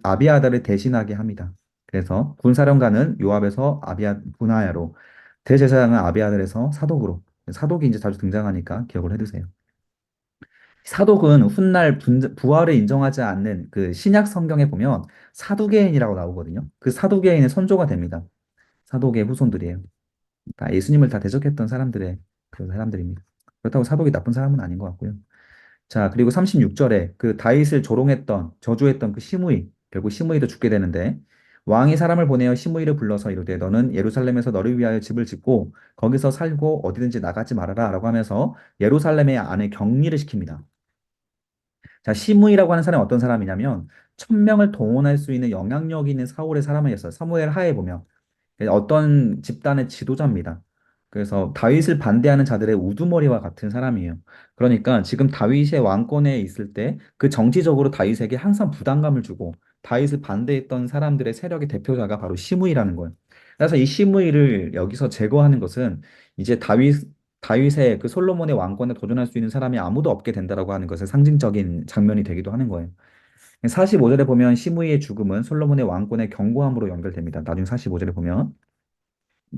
아비아다를 대신하게 합니다. 그래서 군사령관은 요압에서 분하야로 대제사장은 아비아달에서 사독으로 사독이 이제 자주 등장하니까 기억을 해두세요. 사독은 훗날 부활을 인정하지 않는 그 신약 성경에 보면 사두개인이라고 나오거든요. 그 사두개인의 선조가 됩니다. 사독의 후손들이에요. 다 예수님을 다 대적했던 사람들의 그 사람들입니다. 그렇다고 사독이 나쁜 사람은 아닌 것 같고요. 자, 그리고 36절에 그 다윗을 저주했던 그 시므이, 결국 시므이도 죽게 되는데 왕이 사람을 보내어 시므이를 불러서 이르되 너는 예루살렘에서 너를 위하여 집을 짓고 거기서 살고 어디든지 나가지 말아라 라고 하면서 예루살렘의 안에 격리를 시킵니다. 자, 시므이라고 하는 사람이 어떤 사람이냐면 1000명을 동원할 수 있는 영향력 있는 사울의 사람이었어요. 사무엘 하에 보면. 어떤 집단의 지도자입니다. 그래서 다윗을 반대하는 자들의 우두머리와 같은 사람이에요. 그러니까 지금 다윗의 왕권에 있을 때 그 정치적으로 다윗에게 항상 부담감을 주고 다윗을 반대했던 사람들의 세력의 대표자가 바로 시므이라는 거예요. 그래서 이 시므이를 여기서 제거하는 것은 이제 다윗의 그 솔로몬의 왕권에 도전할 수 있는 사람이 아무도 없게 된다라고 하는 것의 상징적인 장면이 되기도 하는 거예요. 45절에 보면 시므이의 죽음은 솔로몬의 왕권의 경고함으로 연결됩니다. 나중에 45절에 보면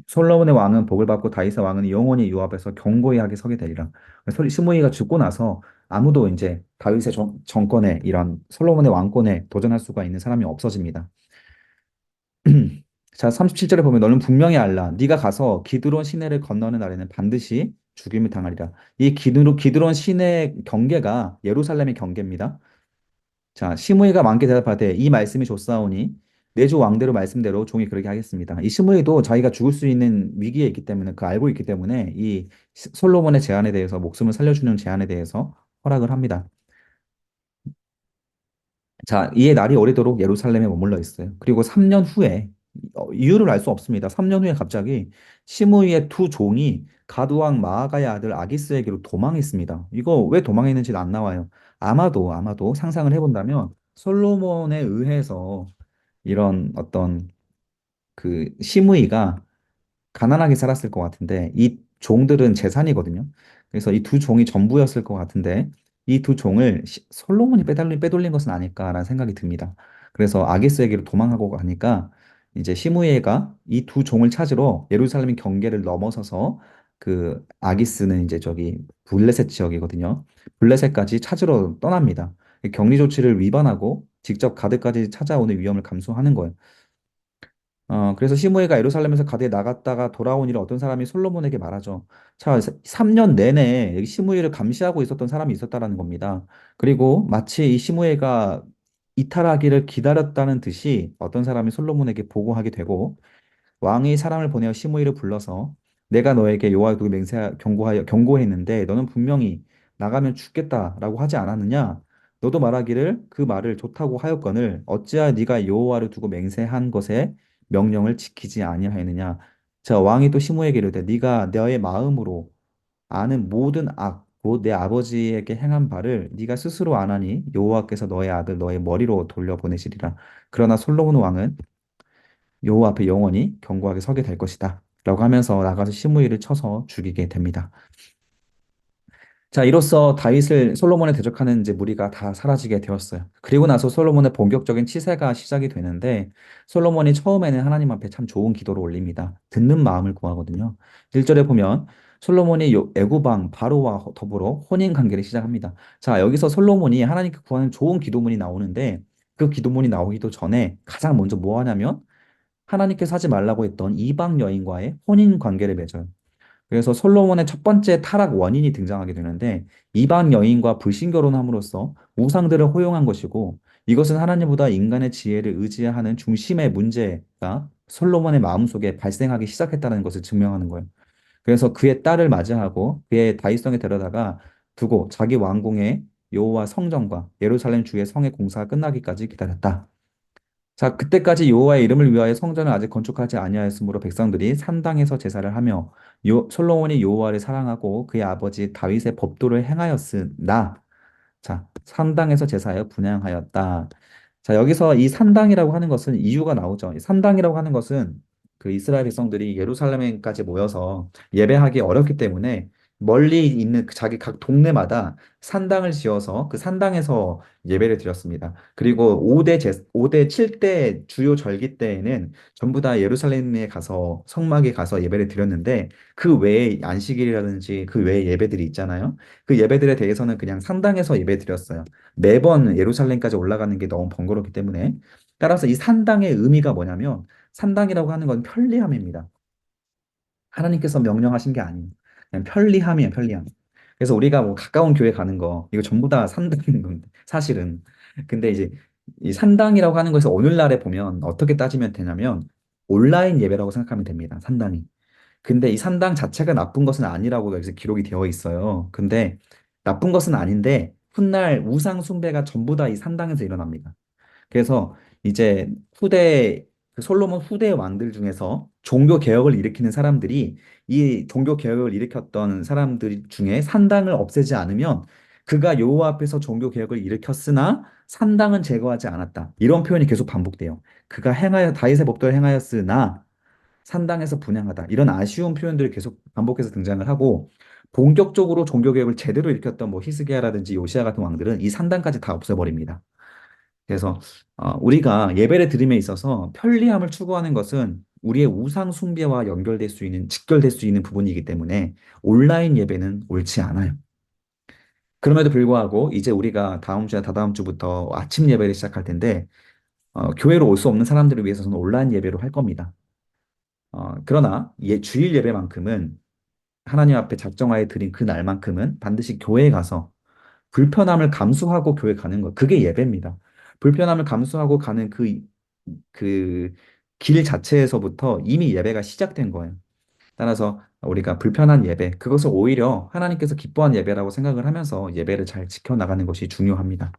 솔로몬의 왕은 복을 받고 다윗의 왕은 영원히 요 앞에서 경고히 하게 서게 되리라. 시므이가 죽고 나서 아무도 이제 다윗의 정권에 이런 솔로몬의 왕권에 도전할 수가 있는 사람이 없어집니다. 자, 37절에 보면 너는 분명히 알라. 네가 가서 기드론 시내를 건너는 날에는 반드시 죽임을 당하리라. 이 기드론 시내 경계가 예루살렘의 경계입니다. 자, 시므이가 왕께 대답하되 이 말씀이 좋사오니 내 주 왕대로 말씀대로 종이 그렇게 하겠습니다. 이 시므이도 자기가 죽을 수 있는 위기에 있기 때문에 그 알고 있기 때문에 이 솔로몬의 제안에 대해서 목숨을 살려주는 제안에 대해서 허락을 합니다. 자, 이에 날이 오래도록 예루살렘에 머물러 있어요. 그리고 3년 후에 이유를 알 수 없습니다. 3년 후에 갑자기 시므이의 두 종이 가드왕 마아가의 아들 아기스에게로 도망했습니다. 이거 왜 도망했는지는 안 나와요. 아마도 상상을 해본다면 솔로몬에 의해서 이런 어떤 그 시므이가 가난하게 살았을 것 같은데 이 종들은 재산이거든요. 그래서 이 두 종이 전부였을 것 같은데 이 두 종을 솔로몬이 빼돌린 것은 아닐까라는 생각이 듭니다. 그래서 아기스에게로 도망하고 가니까 이제 시므이가 이 두 종을 찾으러 예루살렘 경계를 넘어서서 그 아기스는 이제 저기 블레셋 지역이거든요. 블레셋까지 찾으러 떠납니다. 격리 조치를 위반하고 직접 가드까지 찾아오는 위험을 감수하는 거예요. 그래서 시므이가 예루살렘에서 가드에 나갔다가 돌아온 일을 어떤 사람이 솔로몬에게 말하죠. 자, 3년 내내 이 시므이를 감시하고 있었던 사람이 있었다라는 겁니다. 그리고 마치 이 시므이가 이탈하기를 기다렸다는 듯이 어떤 사람이 솔로몬에게 보고하게 되고 왕이 사람을 보내어 시므이를 불러서 내가 너에게 여호와의 도를 경고했는데 너는 분명히 나가면 죽겠다라고 하지 않았느냐? 너도 말하기를 그 말을 좋다고 하였거늘 어찌하여 네가 여호와를 두고 맹세한 것에 명령을 지키지 아니하였느냐. 자, 왕이 또 시므에게 이르되 네가 너의 마음으로 아는 모든 악, 곧 내 아버지에게 행한 바를 네가 스스로 아나니 여호와께서 너의 아들 너의 머리로 돌려보내시리라. 그러나 솔로몬 왕은 여호와 앞에 영원히 견고하게 서게 될 것이다. 라고 하면서 나가서 시므이를 쳐서 죽이게 됩니다. 자, 이로써 다윗을 솔로몬에 대적하는 이제 무리가 다 사라지게 되었어요. 그리고 나서 솔로몬의 본격적인 치세가 시작이 되는데 솔로몬이 처음에는 하나님 앞에 참 좋은 기도를 올립니다. 듣는 마음을 구하거든요. 1절에 보면 솔로몬이 애구방 바로와 더불어 혼인 관계를 시작합니다. 자, 여기서 솔로몬이 하나님께 구하는 좋은 기도문이 나오는데 그 기도문이 나오기도 전에 가장 먼저 뭐 하냐면 하나님께서 하지 말라고 했던 이방 여인과의 혼인 관계를 맺어요. 그래서 솔로몬의 첫 번째 타락 원인이 등장하게 되는데 이방 여인과 불신 결혼함으로써 우상들을 호용한 것이고 이것은 하나님보다 인간의 지혜를 의지하는 중심의 문제가 솔로몬의 마음속에 발생하기 시작했다는 것을 증명하는 거예요. 그래서 그의 딸을 맞이하고 그의 다윗성에 데려다가 두고 자기 왕궁의 여호와 성전과 예루살렘 주의 성의 공사가 끝나기까지 기다렸다. 자, 그때까지 여호와의 이름을 위하여 성전을 아직 건축하지 아니하였으므로 백성들이 산당에서 제사를 하며 솔로몬이 여호와를 사랑하고 그의 아버지 다윗의 법도를 행하였으나 자, 산당에서 제사하여 분향하였다. 자, 여기서 이 산당이라고 하는 것은 이유가 나오죠. 이 산당이라고 하는 것은 그 이스라엘 백성들이 예루살렘까지 모여서 예배하기 어렵기 때문에 멀리 있는 그 자기 각 동네마다 산당을 지어서 그 산당에서 예배를 드렸습니다. 그리고 5대 7대 주요 절기 때에는 전부 다 예루살렘에 가서 성막에 가서 예배를 드렸는데 그 외에 안식일이라든지 그 외에 예배들이 있잖아요. 그 예배들에 대해서는 그냥 산당에서 예배 드렸어요. 매번 예루살렘까지 올라가는 게 너무 번거롭기 때문에. 따라서 이 산당의 의미가 뭐냐면 산당이라고 하는 건 편리함입니다. 하나님께서 명령하신 게 아니에요. 그냥 편리함이에요, 편리함. 그래서 우리가 뭐 가까운 교회 가는 거 이거 전부 다 산당인 건데 사실은. 근데 이제 이 산당이라고 하는 것에서 오늘날에 보면 어떻게 따지면 되냐면 온라인 예배라고 생각하면 됩니다. 산당이. 근데 이 산당 자체가 나쁜 것은 아니라고 여기서 기록이 되어 있어요. 근데 나쁜 것은 아닌데 훗날 우상 숭배가 전부 다 이 산당에서 일어납니다. 그래서 이제 그 솔로몬 후대 왕들 중에서 종교 개혁을 일으키는 사람들이 이 종교 개혁을 일으켰던 사람들 중에 산당을 없애지 않으면 그가 여호와 앞에서 종교 개혁을 일으켰으나 산당은 제거하지 않았다. 이런 표현이 계속 반복돼요. 그가 행하여 다윗의 법도를 행하였으나 산당에서 분향하다. 이런 아쉬운 표현들이 계속 반복해서 등장을 하고 본격적으로 종교개혁을 제대로 일으켰던 뭐 히스기야라든지 요시야 같은 왕들은 이 산당까지 다 없애버립니다. 그래서 우리가 예배를 드림에 있어서 편리함을 추구하는 것은 우리의 우상 숭배와 연결될 수 있는 직결될 수 있는 부분이기 때문에 온라인 예배는 옳지 않아요. 그럼에도 불구하고 이제 우리가 다음 주나 다다음 주부터 아침 예배를 시작할 텐데 교회로 올 수 없는 사람들을 위해서는 온라인 예배로 할 겁니다. 그러나 주일 예배만큼은 하나님 앞에 작정하에 드린 그 날만큼은 반드시 교회에 가서 불편함을 감수하고 교회 가는 것. 그게 예배입니다. 불편함을 감수하고 가는 그 길 자체에서부터 이미 예배가 시작된 거예요. 따라서 우리가 불편한 예배, 그것을 오히려 하나님께서 기뻐한 예배라고 생각을 하면서 예배를 잘 지켜나가는 것이 중요합니다.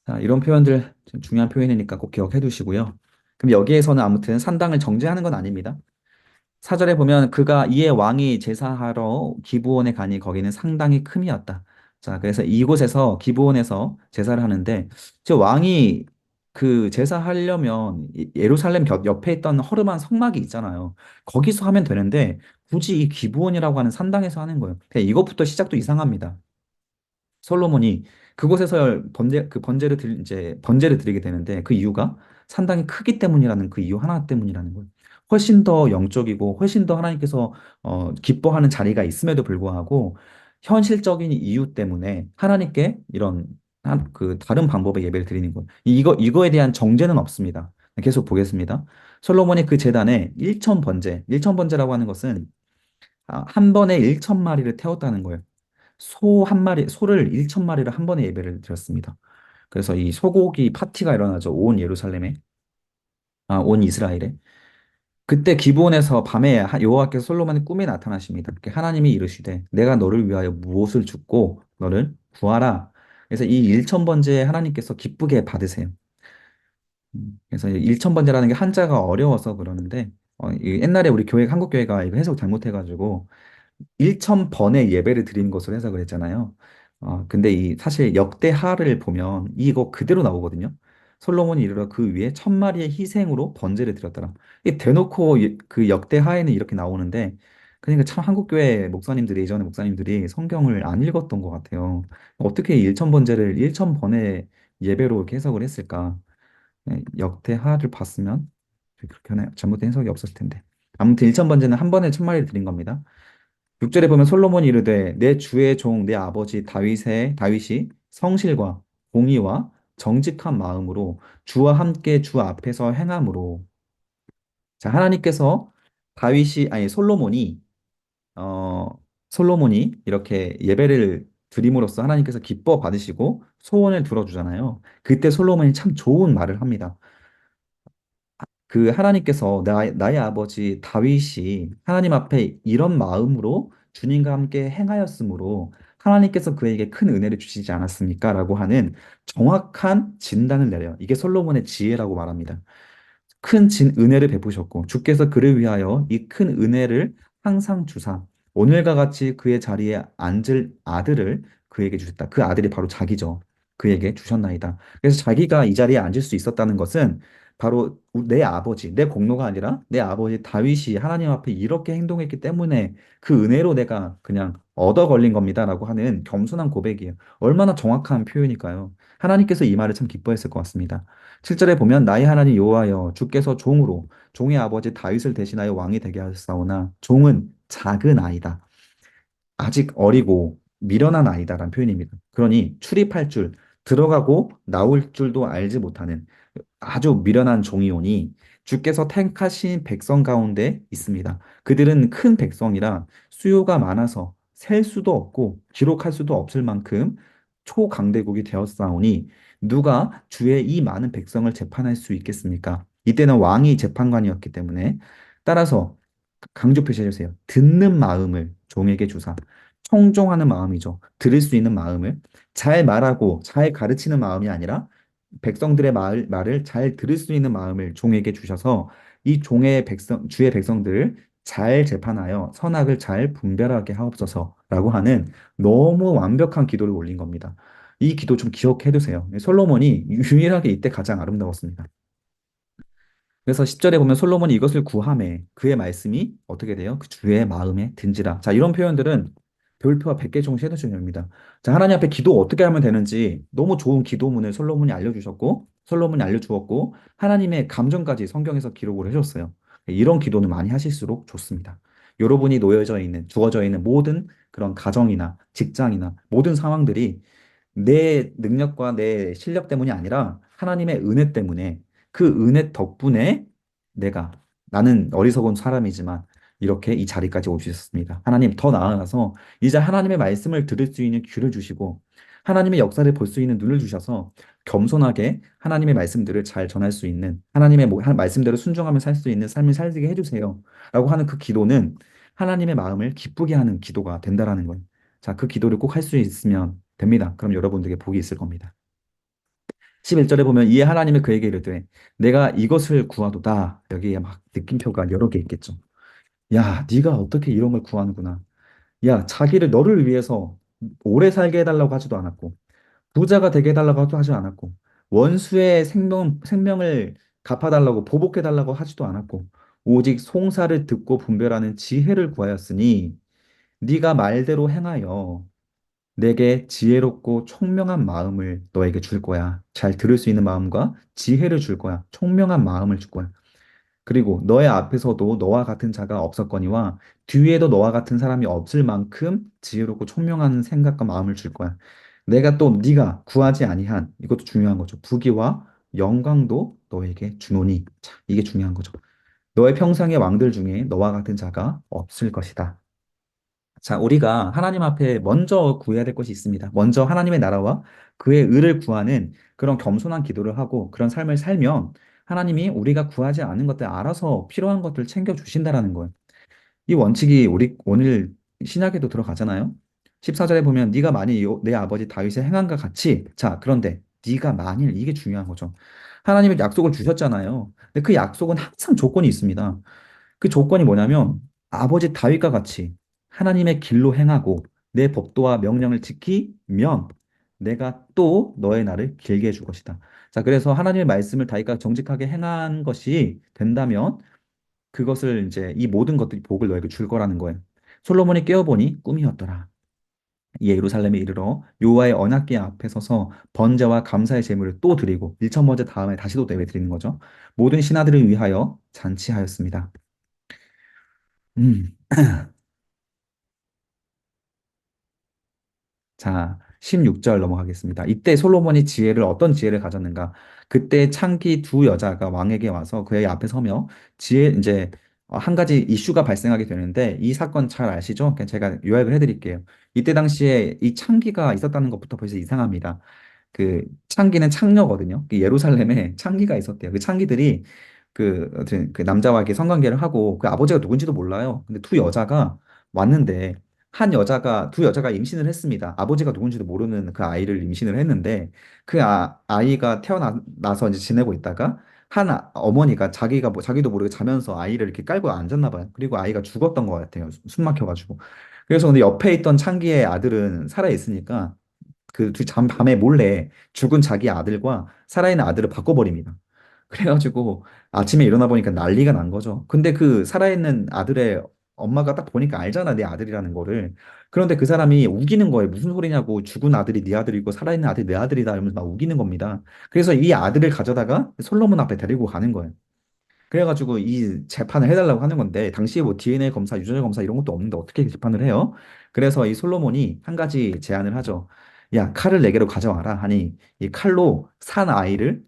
자, 이런 표현들 좀 중요한 표현이니까 꼭 기억해 두시고요. 그럼 여기에서는 아무튼 산당을 정죄하는 건 아닙니다. 사절에 보면 그가 이에 왕이 제사하러 기브온에 가니 거기는 상당히 큼이었다. 자, 그래서 이곳에서 기브온에서 제사를 하는데 저 왕이 그 제사하려면 예루살렘 옆에 있던 허름한 성막이 있잖아요. 거기서 하면 되는데 굳이 이 기브온이라고 하는 산당에서 하는 거예요. 그냥 이것부터 시작도 이상합니다. 솔로몬이 그곳에서 이제 번제를 드리게 되는데 그 이유가 상당히 크기 때문이라는 그 이유 하나 때문이라는 거예요. 훨씬 더 영적이고 훨씬 더 하나님께서 기뻐하는 자리가 있음에도 불구하고 현실적인 이유 때문에 하나님께 이런 그 다른 방법의 예배를 드리는 거예요. 이거에 대한 정죄는 없습니다. 계속 보겠습니다. 솔로몬이 그 제단에 일천 번제라고 하는 것은 한 번에 1,000마리를 태웠다는 거예요. 소 한 마리, 소를 1,000마리를 한 번에 예배를 드렸습니다. 그래서 이 소고기 파티가 일어나죠. 온 예루살렘에, 온 이스라엘에. 그때 기브온에서 밤에 여호와께서 솔로몬의 꿈에 나타나십니다. 하나님이 이르시되 내가 너를 위하여 무엇을 줍고 너를 구하라. 그래서 이 1,000번째 하나님께서 기쁘게 받으세요. 그래서 일천번제라는 게 한자가 어려워서 그러는데 옛날에 우리 교회 한국 교회가 이거 해석 잘못해가지고 1,000번의 예배를 드리는 것으로 해석을 했잖아요. 근데 이 사실 역대하를 보면 이거 그대로 나오거든요. 솔로몬이 이르러 그 위에 1,000마리의 희생으로 번제를 드렸더라. 이 대놓고 그 역대하에는 이렇게 나오는데 그러니까 참 한국교회 목사님들이 예전에 목사님들이 성경을 안 읽었던 것 같아요. 어떻게 1,000번제를 1,000번의 예배로 이렇게 해석을 했을까? 역대하를 봤으면 그렇게 잘못된 해석이 없었을 텐데. 아무튼 1,000번제는 한 번에 1,000마리를 드린 겁니다. 6절에 보면 솔로몬이 이르되 내 주의 종 내 아버지 다윗이 성실과 공의와 정직한 마음으로 주와 함께 주 앞에서 행함으로. 자, 하나님께서 다윗이 아니 어 솔로몬이 이렇게 예배를 드림으로써 하나님께서 기뻐 받으시고 소원을 들어주잖아요. 그때 솔로몬이 참 좋은 말을 합니다. 그 하나님께서 나의 아버지 다윗이 하나님 앞에 이런 마음으로 주님과 함께 행하였으므로 하나님께서 그에게 큰 은혜를 주시지 않았습니까? 라고 하는 정확한 진단을 내려요. 이게 솔로몬의 지혜라고 말합니다. 큰 은혜를 베푸셨고 주께서 그를 위하여 이 큰 은혜를 항상 주사 오늘과 같이 그의 자리에 앉을 아들을 그에게 주셨다. 그 아들이 바로 자기죠. 그에게 주셨나이다. 그래서 자기가 이 자리에 앉을 수 있었다는 것은 바로 내 아버지, 내 공로가 아니라 내 아버지 다윗이 하나님 앞에 이렇게 행동했기 때문에 그 은혜로 내가 그냥 얻어 걸린 겁니다라고 하는 겸손한 고백이에요. 얼마나 정확한 표현일까요? 하나님께서 이 말을 참 기뻐했을 것 같습니다. 7절에 보면 나의 하나님 여호와여 주께서 종으로 종의 아버지 다윗을 대신하여 왕이 되게 하셨사오나 종은 작은 아이다. 아직 어리고 미련한 아이다라는 표현입니다. 그러니 출입할 줄 들어가고 나올 줄도 알지 못하는 아주 미련한 종이오니 주께서 택하신 백성 가운데 있습니다. 그들은 큰 백성이라 수요가 많아서 셀 수도 없고 기록할 수도 없을 만큼 초강대국이 되었사오니 누가 주의 이 많은 백성을 재판할 수 있겠습니까? 이때는 왕이 재판관이었기 때문에 따라서 강조 표시해 주세요. 듣는 마음을 종에게 주사. 청종하는 마음이죠. 들을 수 있는 마음을 잘 말하고 잘 가르치는 마음이 아니라 백성들의 말을 잘 들을 수 있는 마음을 종에게 주셔서 이 주의 백성들을 잘 재판하여 선악을 잘 분별하게 하옵소서라고 하는 너무 완벽한 기도를 올린 겁니다. 이 기도 좀 기억해 두세요. 솔로몬이 유일하게 이때 가장 아름다웠습니다. 그래서 10절에 보면 솔로몬이 이것을 구하매 그의 말씀이 어떻게 돼요? 그 주의 마음에 든지라. 자, 이런 표현들은 별표와 100개 종 세도 중요합니다. 자, 하나님 앞에 기도 어떻게 하면 되는지 너무 좋은 기도문을 솔로몬이 알려주셨고, 솔로몬이 알려주었고, 하나님의 감정까지 성경에서 기록을 해줬어요. 이런 기도는 많이 하실수록 좋습니다. 여러분이 놓여져 있는, 주어져 있는 모든 그런 가정이나 직장이나 모든 상황들이 내 능력과 내 실력 때문이 아니라 하나님의 은혜 때문에 그 은혜 덕분에 내가 나는 어리석은 사람이지만 이렇게 이 자리까지 올 수 있었습니다. 하나님 더 나아가서 이제 하나님의 말씀을 들을 수 있는 귀를 주시고 하나님의 역사를 볼 수 있는 눈을 주셔서 겸손하게 하나님의 말씀들을 잘 전할 수 있는 하나님의 말씀대로 순종하며 살 수 있는 삶을 살게 해주세요. 라고 하는 그 기도는 하나님의 마음을 기쁘게 하는 기도가 된다라는 거예요. 자, 그 기도를 꼭 할 수 있으면 됩니다. 그럼 여러분들에게 복이 있을 겁니다. 11절에 보면 이에 하나님이 그에게 이르되 내가 이것을 구하도다. 여기에 막 느낌표가 여러 개 있겠죠. 야, 네가 어떻게 이런 걸 구하는구나. 야, 자기를 너를 위해서 오래 살게 해달라고 하지도 않았고 부자가 되게 해달라고 하지 않았고 원수의 생명을 갚아달라고 보복해달라고 하지도 않았고 오직 송사를 듣고 분별하는 지혜를 구하였으니 네가 말대로 행하여 내게 지혜롭고 총명한 마음을 너에게 줄 거야. 잘 들을 수 있는 마음과 지혜를 줄 거야. 총명한 마음을 줄 거야. 그리고 너의 앞에서도 너와 같은 자가 없었거니와 뒤에도 너와 같은 사람이 없을 만큼 지혜롭고 총명한 생각과 마음을 줄 거야. 내가 또 네가 구하지 아니한 이것도 중요한 거죠. 부귀와 영광도 너에게 주노니. 자, 이게 중요한 거죠. 너의 평상의 왕들 중에 너와 같은 자가 없을 것이다. 자, 우리가 하나님 앞에 먼저 구해야 될 것이 있습니다. 먼저 하나님의 나라와 그의 의를 구하는 그런 겸손한 기도를 하고 그런 삶을 살면 하나님이 우리가 구하지 않은 것들 알아서 필요한 것들 챙겨 주신다라는 거예요. 이 원칙이 우리 오늘 신약에도 들어가잖아요. 14절에 보면 네가 만일 내 아버지 다윗의 행함과 같이 자, 그런데 네가 만일 이게 중요한 거죠. 하나님이 약속을 주셨잖아요. 근데 그 약속은 항상 조건이 있습니다. 그 조건이 뭐냐면 아버지 다윗과 같이 하나님의 길로 행하고 내 법도와 명령을 지키면 내가 또 너의 날을 길게 해줄 것이다. 자, 그래서 하나님의 말씀을 다윗과 정직하게 행한 것이 된다면 그것을 이제 이 모든 것들이 복을 너에게 줄 거라는 거예요. 솔로몬이 깨어보니 꿈이었더라. 이에 예루살렘에 이르러 여호와의 언약궤 앞에 서서 번제와 감사의 제물을 또 드리고 일천 번째 다음에 다시 또 예배 드리는 거죠. 모든 신하들을 위하여 잔치하였습니다. 음. 자, 16절 넘어가겠습니다. 이때 솔로몬이 지혜를 어떤 지혜를 가졌는가? 그때 창기 두 여자가 왕에게 와서 그의 앞에 서며 지혜 이제 한 가지 이슈가 발생하게 되는데 이 사건 잘 아시죠? 그냥 제가 요약을 해드릴게요. 이때 당시에 이 창기가 있었다는 것부터 벌써 이상합니다. 그 창기는 창녀거든요. 그 예루살렘에 창기가 있었대요. 그 창기들이 그 남자와 이렇게 성관계를 하고 그 아버지가 누군지도 몰라요. 근데 두 여자가 왔는데 한 여자가 두 여자가 임신을 했습니다. 아버지가 누군지도 모르는 그 아이를 임신을 했는데 그 아이가 태어나서 이제 지내고 있다가 어머니가 자기가 뭐 자기도 모르게 자면서 아이를 이렇게 깔고 앉았나 봐요. 그리고 아이가 죽었던 것 같아요. 숨 막혀가지고. 그래서 근데 옆에 있던 창기의 아들은 살아 있으니까 밤에 몰래 죽은 자기 아들과 살아있는 아들을 바꿔버립니다. 그래가지고 아침에 일어나 보니까 난리가 난 거죠. 근데 그 살아있는 아들의 엄마가 딱 보니까 알잖아, 내 아들이라는 거를. 그런데 그 사람이 우기는 거예요. 무슨 소리냐고, 죽은 아들이 네 아들이고 살아있는 아들이 내 아들이다 이러면서 막 우기는 겁니다. 그래서 이 아들을 가져다가 솔로몬 앞에 데리고 가는 거예요. 그래가지고 이 재판을 해달라고 하는 건데 당시에 뭐 DNA 검사, 유전자 검사 이런 것도 없는데 어떻게 재판을 해요? 그래서 이 솔로몬이 한 가지 제안을 하죠. 야, 칼을 네 개로 가져와라 하니 이 칼로 산 아이를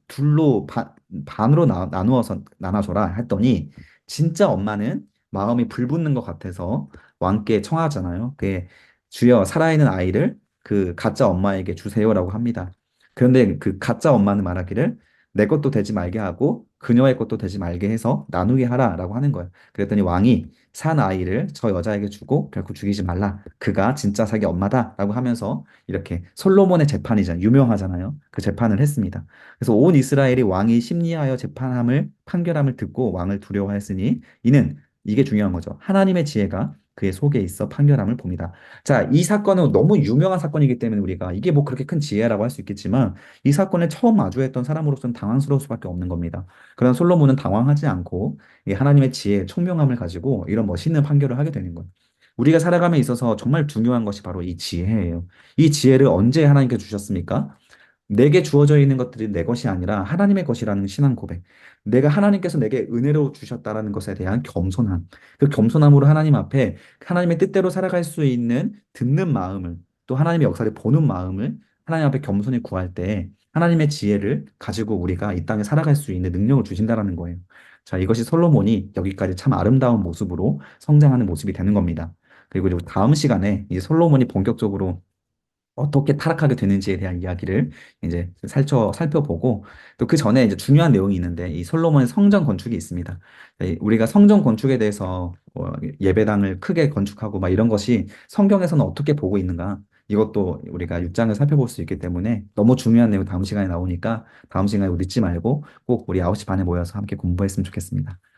반으로 나누어서 나눠줘라 했더니 진짜 엄마는 마음이 불붙는 것 같아서 왕께 청하잖아요. 그게 주여 살아있는 아이를 그 가짜 엄마에게 주세요라고 합니다. 그런데 그 가짜 엄마는 말하기를 내 것도 되지 말게 하고 그녀의 것도 되지 말게 해서 나누게 하라라고 하는 거예요. 그랬더니 왕이 산 아이를 저 여자에게 주고 결코 죽이지 말라. 그가 진짜 자기 엄마다라고 하면서 이렇게 솔로몬의 재판이잖아요. 유명하잖아요. 그 재판을 했습니다. 그래서 온 이스라엘이 왕이 심리하여 재판함을 판결함을 듣고 왕을 두려워하였으니 이는 이게 중요한 거죠. 하나님의 지혜가 그의 속에 있어 판결함을 봅니다. 자, 이 사건은 너무 유명한 사건이기 때문에 우리가 이게 뭐 그렇게 큰 지혜라고 할 수 있겠지만 이 사건을 처음 마주했던 사람으로서는 당황스러울 수밖에 없는 겁니다. 그러나 솔로몬은 당황하지 않고 이 하나님의 지혜, 총명함을 가지고 이런 멋있는 판결을 하게 되는 거예요. 우리가 살아감에 있어서 정말 중요한 것이 바로 이 지혜예요. 이 지혜를 언제 하나님께 주셨습니까? 내게 주어져 있는 것들이 내 것이 아니라 하나님의 것이라는 신앙 고백. 내가 하나님께서 내게 은혜로 주셨다라는 것에 대한 겸손함. 그 겸손함으로 하나님 앞에 하나님의 뜻대로 살아갈 수 있는 듣는 마음을 또 하나님의 역사를 보는 마음을 하나님 앞에 겸손히 구할 때 하나님의 지혜를 가지고 우리가 이 땅에 살아갈 수 있는 능력을 주신다라는 거예요. 자, 이것이 솔로몬이 여기까지 참 아름다운 모습으로 성장하는 모습이 되는 겁니다. 그리고 이제 다음 시간에 이 솔로몬이 본격적으로 어떻게 타락하게 되는지에 대한 이야기를 이제 살펴보고 또 그 전에 이제 중요한 내용이 있는데 이 솔로몬의 성전 건축이 있습니다. 우리가 성전 건축에 대해서 예배당을 크게 건축하고 막 이런 것이 성경에서는 어떻게 보고 있는가 이것도 우리가 6장을 살펴볼 수 있기 때문에 너무 중요한 내용 다음 시간에 나오니까 다음 시간에 늦지 말고 꼭 우리 9시 반에 모여서 함께 공부했으면 좋겠습니다.